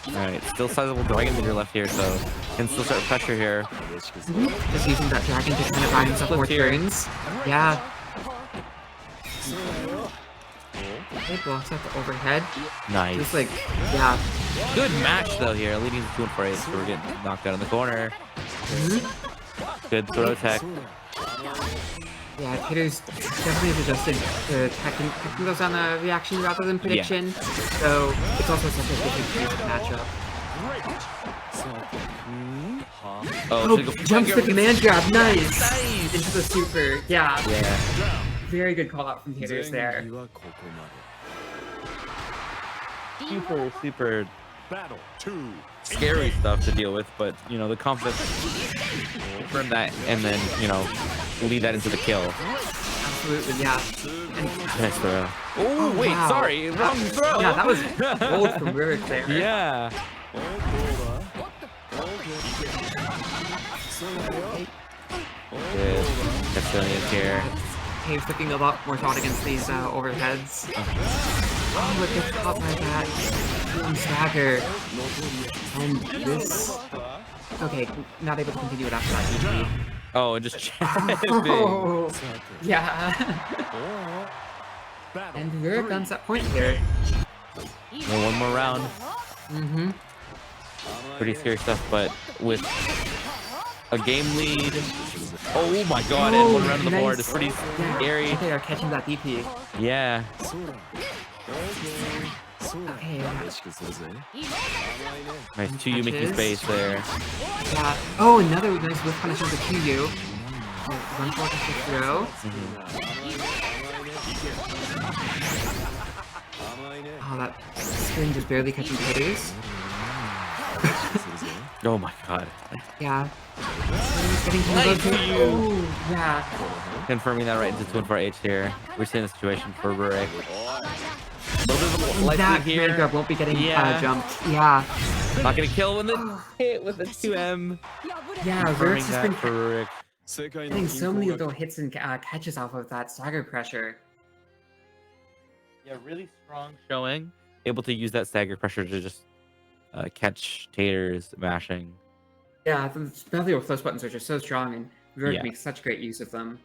Alright, still sizable dragon leader left here, so can still start pressure here. Just using that dragon to kind of buy himself more turns. Yeah. Okay, blocks out the overhead. Nice. Just like, yeah. Good match though here, leading to 2-4-8, so we're getting knocked out in the corner. Good throw tech. Yeah, Taters definitely adjusted to taking those on a reaction rather than prediction. So it's also such a different matchup. Oh, jumps the command grab, nice! Into the super, yeah. Very good call out from Taters there. Super scary stuff to deal with, but you know, the confidence from that, and then you know, lead that into the kill. Absolutely, yeah. Nice throw. Oh wait, wow. Sorry, wrong throw. Yeah, that was bold from Ruric there. Yeah. Good. Castilian here. He's looking a lot more thought against these overheads. Oh, look, gets caught by that. Stagger. And this. Okay, not able to continue it after that. Oh, and just oh, yeah. And Vira guns that point here. Well, one more round. Pretty scary stuff, but with a game lead. Oh my god, and one round on the board is pretty scary. They are catching that DP. Yeah. Okay. Nice 2U making space there. Yeah. Oh, another nice whiff punish on the 2U. Run forward to throw. Oh, that screen just barely catching Taters. Oh my god. Yeah. Getting nice Oh, yeah. Confirming that right into 2-4-H here. We're seeing the situation for Ruric. A little bit of a life that lead here. grab won't be getting jumped. Yeah. Not gonna kill when the hit with the 2M. Yeah, Confirming Ruric's just that been for Ruric. getting so many little hits and catches off of that stagger pressure. Yeah, really strong showing. Able to use that stagger pressure to just catch Taters mashing. Yeah, especially with those buttons are just so strong, and Ruric makes such great use of them.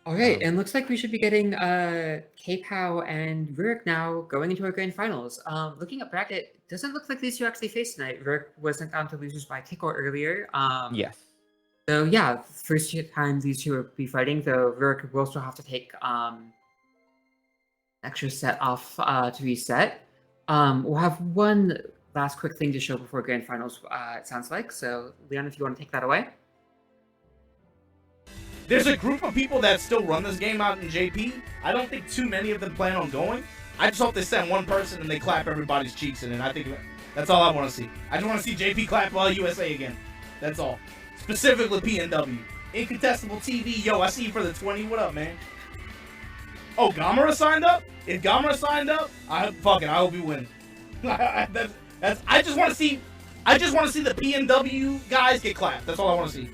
Alright, and looks like we should be getting Kaypow and Ruric now going into our grand finals. Looking at bracket, doesn't look like these two actually face tonight. Ruric wasn't down to losers by kick or earlier. Yes. So yeah, first time these two will be fighting, though Ruric will still have to take extra set off to reset. We'll have one last quick thing to show before grand finals, it sounds like. So Leon, if you want to take that away. There's a group of people that still run this game out in JP. I don't think too many of them plan on going. I just hope they send one person and they clap everybody's cheeks in it. I think that's all I want to see. I just want to see JP clap while USA again. That's all. Specifically PNW. Incontestable TV. Yo, I see you for the 20. What up, man? Oh, Gamera signed up? If Gamera signed up, I hope you win. I just want to see the PNW guys get clapped. That's all I want to see.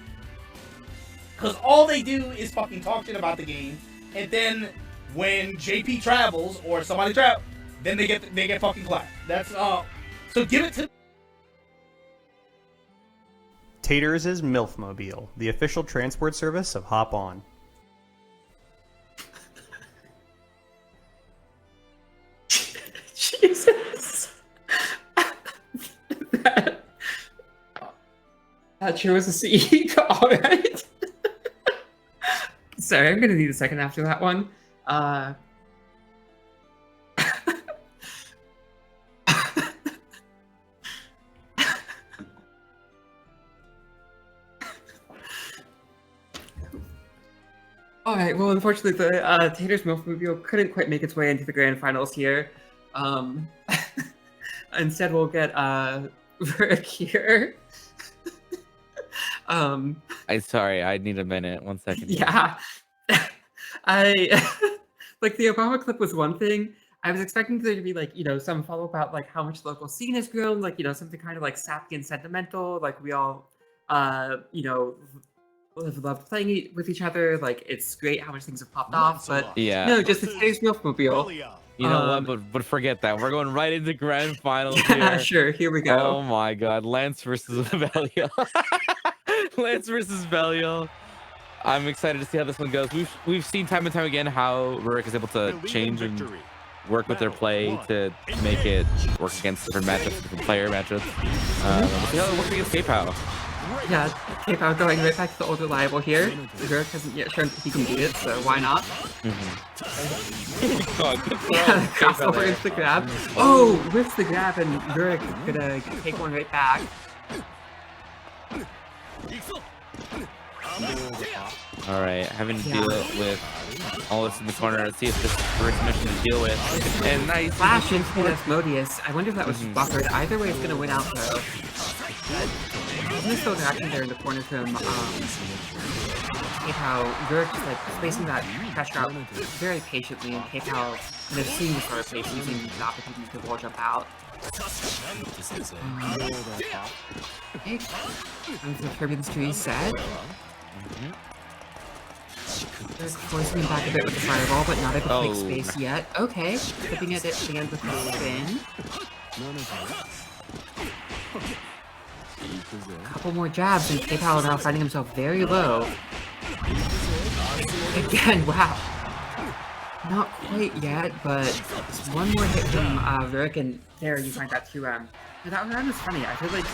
Because all they do is fucking talk shit about the game, and then when JP travels or somebody travels, then they get fucking clapped. That's so give it to. Taters is MILFmobile, the official transport service of Hop On. Jesus. That sure was a CE. Alright. Sorry, I'm gonna need a second after that one. Alright, well, unfortunately, the Taters Milfmobile couldn't quite make its way into the grand finals here. Instead, we'll get Ruric here. Sorry, I need a minute. 1 second. Yeah. Like, the Obama clip was one thing. I was expecting there to be, like, some follow about, like, how much the local scene has grown, like, something kind of, like, sappy and sentimental, like, we all, have loved playing with each other, like, it's great how much things have popped off, but Yeah. no, just the Taters Milfmobile. You know what? But forget that. We're going right into grand finals here. Yeah, sure, here we go. Oh my God, Lance versus Belial. Lance versus Belial. I'm excited to see how this one goes. We've seen time and time again how Ruric is able to change and work with their play to make it work against different matchups, different player matchups. We'll see how it works against Kaypow. Yeah, Kaypow going right back to the old reliable here. Ruric hasn't yet shown he can beat it, so why not? Yeah, crossover into the grab. Oh, whips the grab, and Ruric gonna take one right back. Alright, having to deal with all this in the corner. Let's see if this is Ruric's mission to deal with. And nice Flash into Asmodeus. I wonder if that was buffered. Either way, it's gonna win out though. There's still interaction there in the corner from Kaypow. Ruric just like spacing that pressure out very patiently, and Kaypow kind of seeing the sort of place, using the opportunity to wall jump out. Okay, I'm the Turbulence to reset. They're forcing him back a bit with the fireball, but not able to make space yet. Okay, flipping it at the end with the spin. A couple more jabs, and Kaypow now finding himself very low. Again, wow. Not quite yet, but it's one more hit from Ruric, and there you find that 2M. That round was funny. I feel like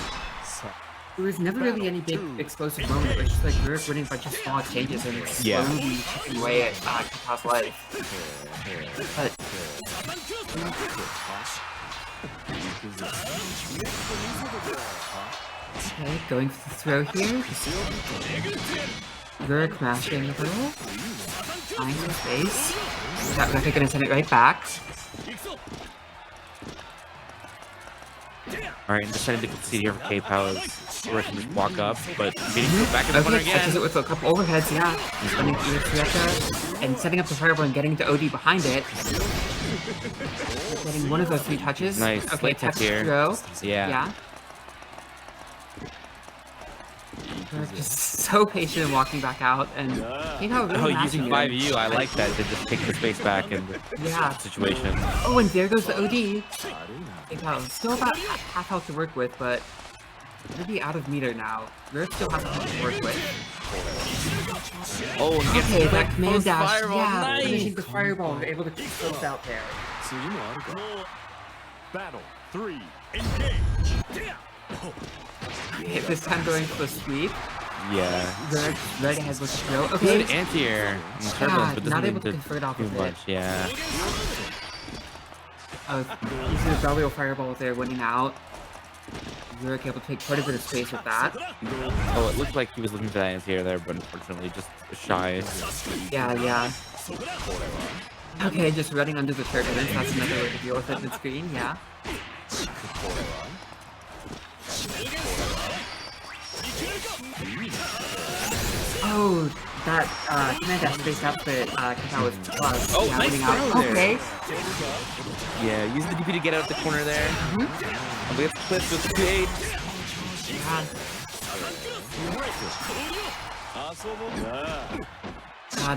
there was never really any big explosive moment. It was just like Ruric winning a bunch of small changes and slowly chipping away at Kaypow's life. But okay, going for the throw here. Ruric mashing a little. Finding some space. That Ruric gonna send it right back. Alright, I'm just trying to see here for Kaypow as Ruric can just walk up, but beating back in the corner again. Catches it with a couple overheads, yeah. He's running through Quetta and setting up the fireball and getting the OD behind it. Getting one of those 3 touches. Nice. Okay, touch here. throw. Yeah. Ruric just so patient and walking back out, and Kaypow really using 5U, I like that. They just take the space back in the situation. Oh, and there goes the OD. Kaypow still about half health to work with, but maybe out of meter now. Ruric still has something to work with. Oh, and gets Okay, the that command dash, fireball. yeah, Nice. finishing the fireball and able to keep those out there. Battle 3, engage. Okay, this time going for the sweep. Yeah. Ruric right ahead with the throw. Okay, Good anti-air in turbulence, but doesn't not need able to convert off too of much. it. Yeah. You see the Belial fireball there winning out. Ruric able to take quite a bit of space with that. Oh, it looked like he was looking for that anti-air there, but unfortunately just shy. Yeah. Okay, just running under the turbulence. That's another way to deal with it mid-screen, yeah. Oh, that command dash spaced out, but Kaypow was plus. Oh, yeah, nice winning out. throw there. Okay. Yeah, using the DP to get out of the corner there. We have clips with the 2-8.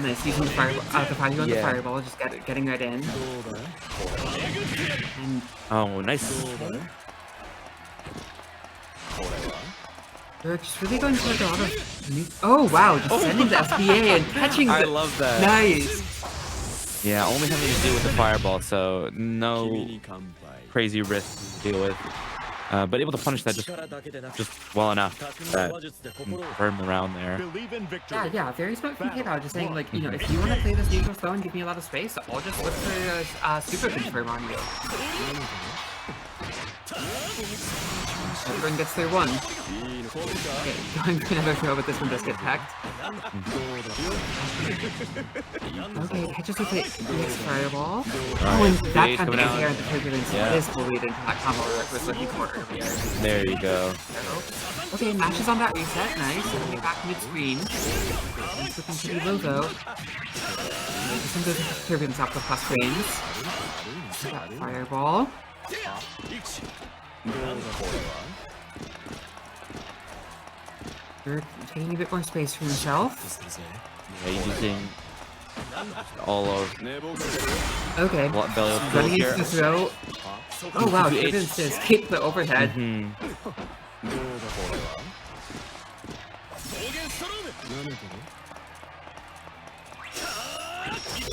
Nice, using the fireball, the fireball, just getting right in. And Oh, nice. they're just really going for a lot of new... Oh wow, just sending the SBA and catching the... I love that. Nice! Yeah, only having to deal with the fireball, so no crazy risk to deal with. But able to punish that just well enough that burn around there. Believe in victory. Yeah, very smart from Kaypow, just saying, like, if you want to play this neutral throw and give me a lot of space, I'll just look for super confirm on you. Everyone gets their one. Okay, going for another throw, but this one does get tacked. Okay, catches with the EX Fireball. Oh, and that kind of air at the turbulence is bullied into that combo Ruric was looking for earlier. There you go. Okay, matches on that reset. Nice. Getting it back mid-screen. It's looking pretty low, though. This one goes into turbulence off the plus range. That Fireball. Ruric taking a bit more space for himself. Yeah, he's using all of Okay. Belial Running here. into the throw. Oh wow, turbulence to escape the overhead.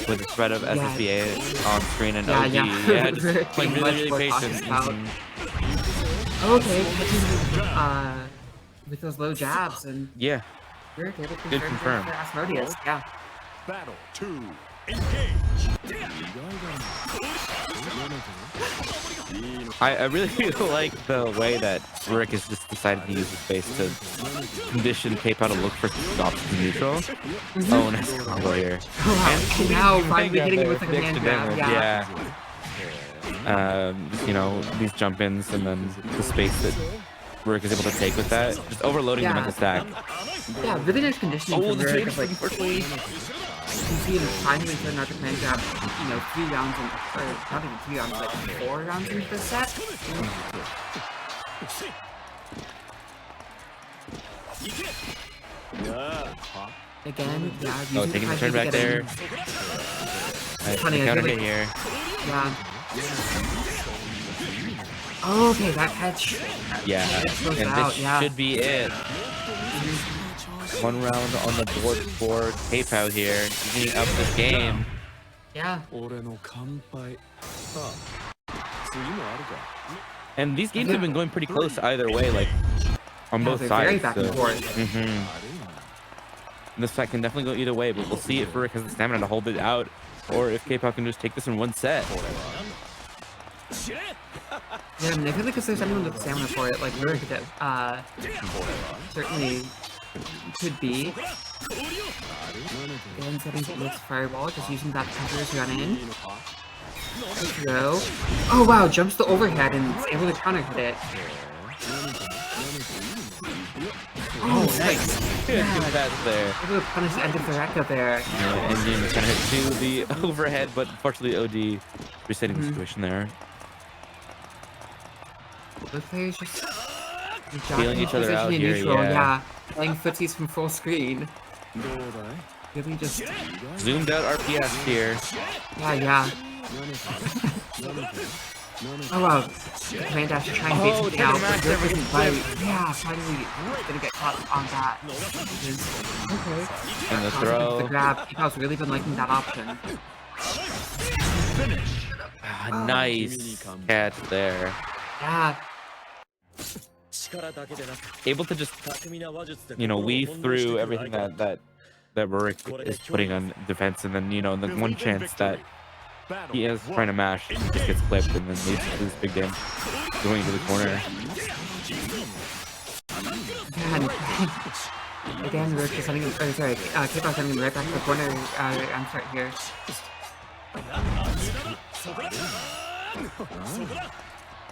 With the spread of SSBA on screen and OD. Yeah. Yeah, just playing really patient. Okay, catching with those low jabs and Yeah. Ruric able to Good confirm. for Asmodeus. Yeah. Battle 2. Engage. I really like the way that Ruric has just decided to use the space to condition Kaypow to look for options neutral. Oh, nice combo here. And now finally hitting it with like a hand grab. Yeah. You know, these jump-ins and then the space that Ruric is able to take with that. Just overloading them at the stack. Yeah, really nice conditioning Oh, from the Ruric change of like, unfortunately. you can see him finally turn out the command grab, you know, 3 rounds, or not even 3 rounds, like 4 rounds into the set. Again, yeah, Oh, using taking the the turn back there. Nice, Funny, the I counter feel hit like- here. Yeah. Okay, that catch. Yeah, goes and out, this yeah. should be it. 1 round on the board for Kaypow here, beginning up this game. Yeah. And these games have been going pretty close either way, like on both they're sides. very back and forth. This fight can definitely go either way, but we'll see if Ruric has the stamina to hold it out, or if Kaypow can just take this in one set. Yeah, I mean, I feel like if there's anyone with stamina for it, like Ruric certainly could be. And setting the next fireball, just using that counter to run in. Throw. Oh wow, jumps the overhead and is able to counter hit it. Oh, nice. Good pass there. Able to punish the end of the Rekka there. Engine kind of hit to the overhead, but unfortunately OD resetting the situation there. Both players just Feeling each other out in here, neutral, yeah. Playing footsies from full screen. Really just Zoomed out RPS here. yeah. Oh wow, command dash to try and bait something out. Max Ruric everything isn't quite- Yeah, finally gonna get caught on that. Okay. And the The throw. grab. Kaypow's really been liking that option. Nice catch there. Yeah. Able to just, you know, weave through everything that Ruric is putting on defense, and then, you know, the one chance that he is trying to mash, it just gets clipped, and then leads to this big damage going into the corner. Again, Ruric is sending him, Kaypow sending him right back to the corner. I'm sorry here.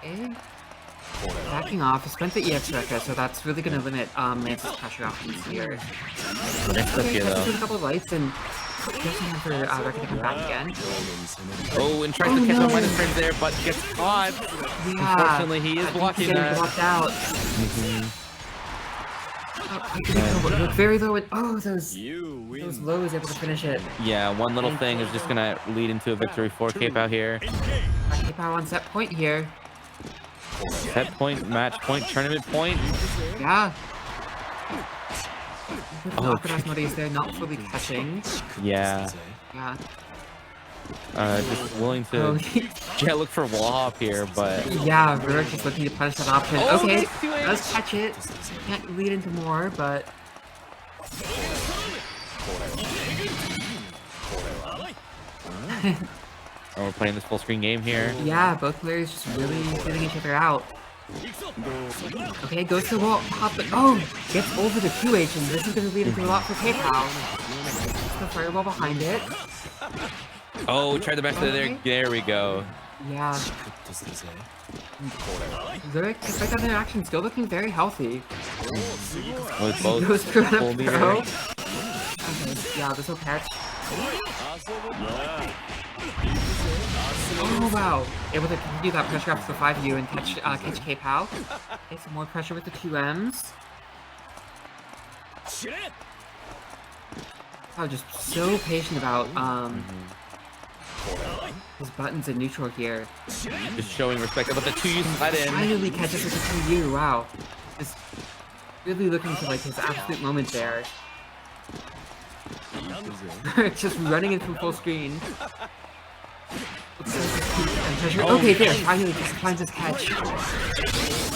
Okay. Backing off, he spent the EX Rekka, so that's really going to limit Lance's pressure options here. Next clip here, Catches though. with a couple of lights and gives him for Rekka to come back again. Oh, and tries to catch a minus frame there, but gets caught. Yeah. Unfortunately, he is blocking getting that. blocked out. Oh, very low and those lows able to finish it. Yeah, one little thing is just gonna lead into a victory for Kaypow here. Kaypow on set point here. Set point, match point, tournament point. Yeah. Oh, Awkward Asmodeus there, not fully catching. Yeah. Yeah. Just willing to look for wall hop here, but Yeah, Ruric just looking to punish that option. Oh, Okay, nice 2H. does catch it. Can't lead into more, but we're playing this full screen game here. yeah, both players just really feeling each other out. Okay, goes to the wall, hop, but oh, gets over the 2H, and this is going to lead to a lot for Kaypow. The fireball behind it. Oh, try the best there. Okay. There we go. Yeah. Ruric, despite that interaction, still looking very healthy. With He both goes for full that meter. throw. Okay, yeah, this will catch. Oh wow! Able to continue that pressure up to the 5U and catch Kaypow. Take some more pressure with the 2Ms. Oh, just so patient about his buttons in neutral here. Just showing respect about the 2U slide in. Finally catches with the 2U. Wow, just really looking for like his absolute moment there. Just running in from full screen. Okay, there, finally finds his catch.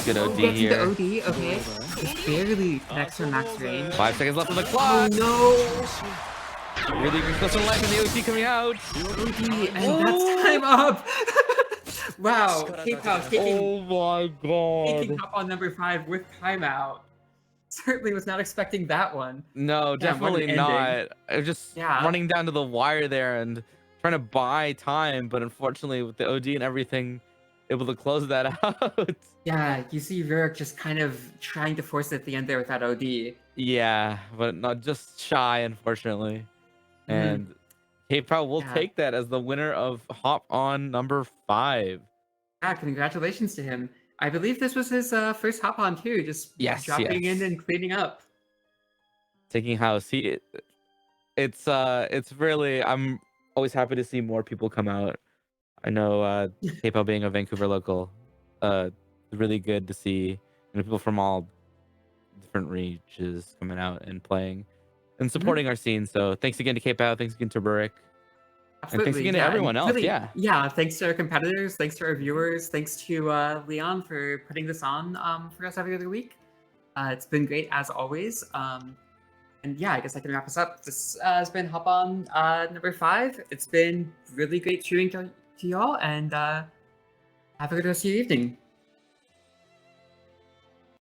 Good OD Gets here. into OD, okay. Just barely connects to max range. 5 seconds left on the Oh clock. no! Really close to life and the OT coming out. OD, and that's time up! Wow, Kaypow taking, Oh my taking god. up on number 5 with timeout. Certainly was not expecting that one. No, Damn, what an definitely not. ending. I was just Yeah. running down to the wire there and trying to buy time, but unfortunately with the OD and everything, able to close that out. Yeah, you see Ruric just kind of trying to force it at the end there with that OD. Yeah, but not just shy, unfortunately. And Kaypow will Yeah. take that as the winner of Hop On number 5. Yeah, congratulations to him. I believe this was his first hop on too, just Yes, dropping yes. in and cleaning up. Taking house. It's really, I'm always happy to see more people come out. I know Kaypow being a Vancouver local, really good to see people from all different regions coming out and playing and supporting our scene. So thanks again to Kaypow, thanks again to Ruric, and thanks again to yeah, and everyone else. really- Yeah. Yeah, thanks to our competitors, thanks to our viewers, thanks to Leon for putting this on for us every other week. It's been great as always. And yeah, I guess I can wrap us up. This has been Hop On number 5. It's been really great cheering to y'all, and have a good rest of your evening.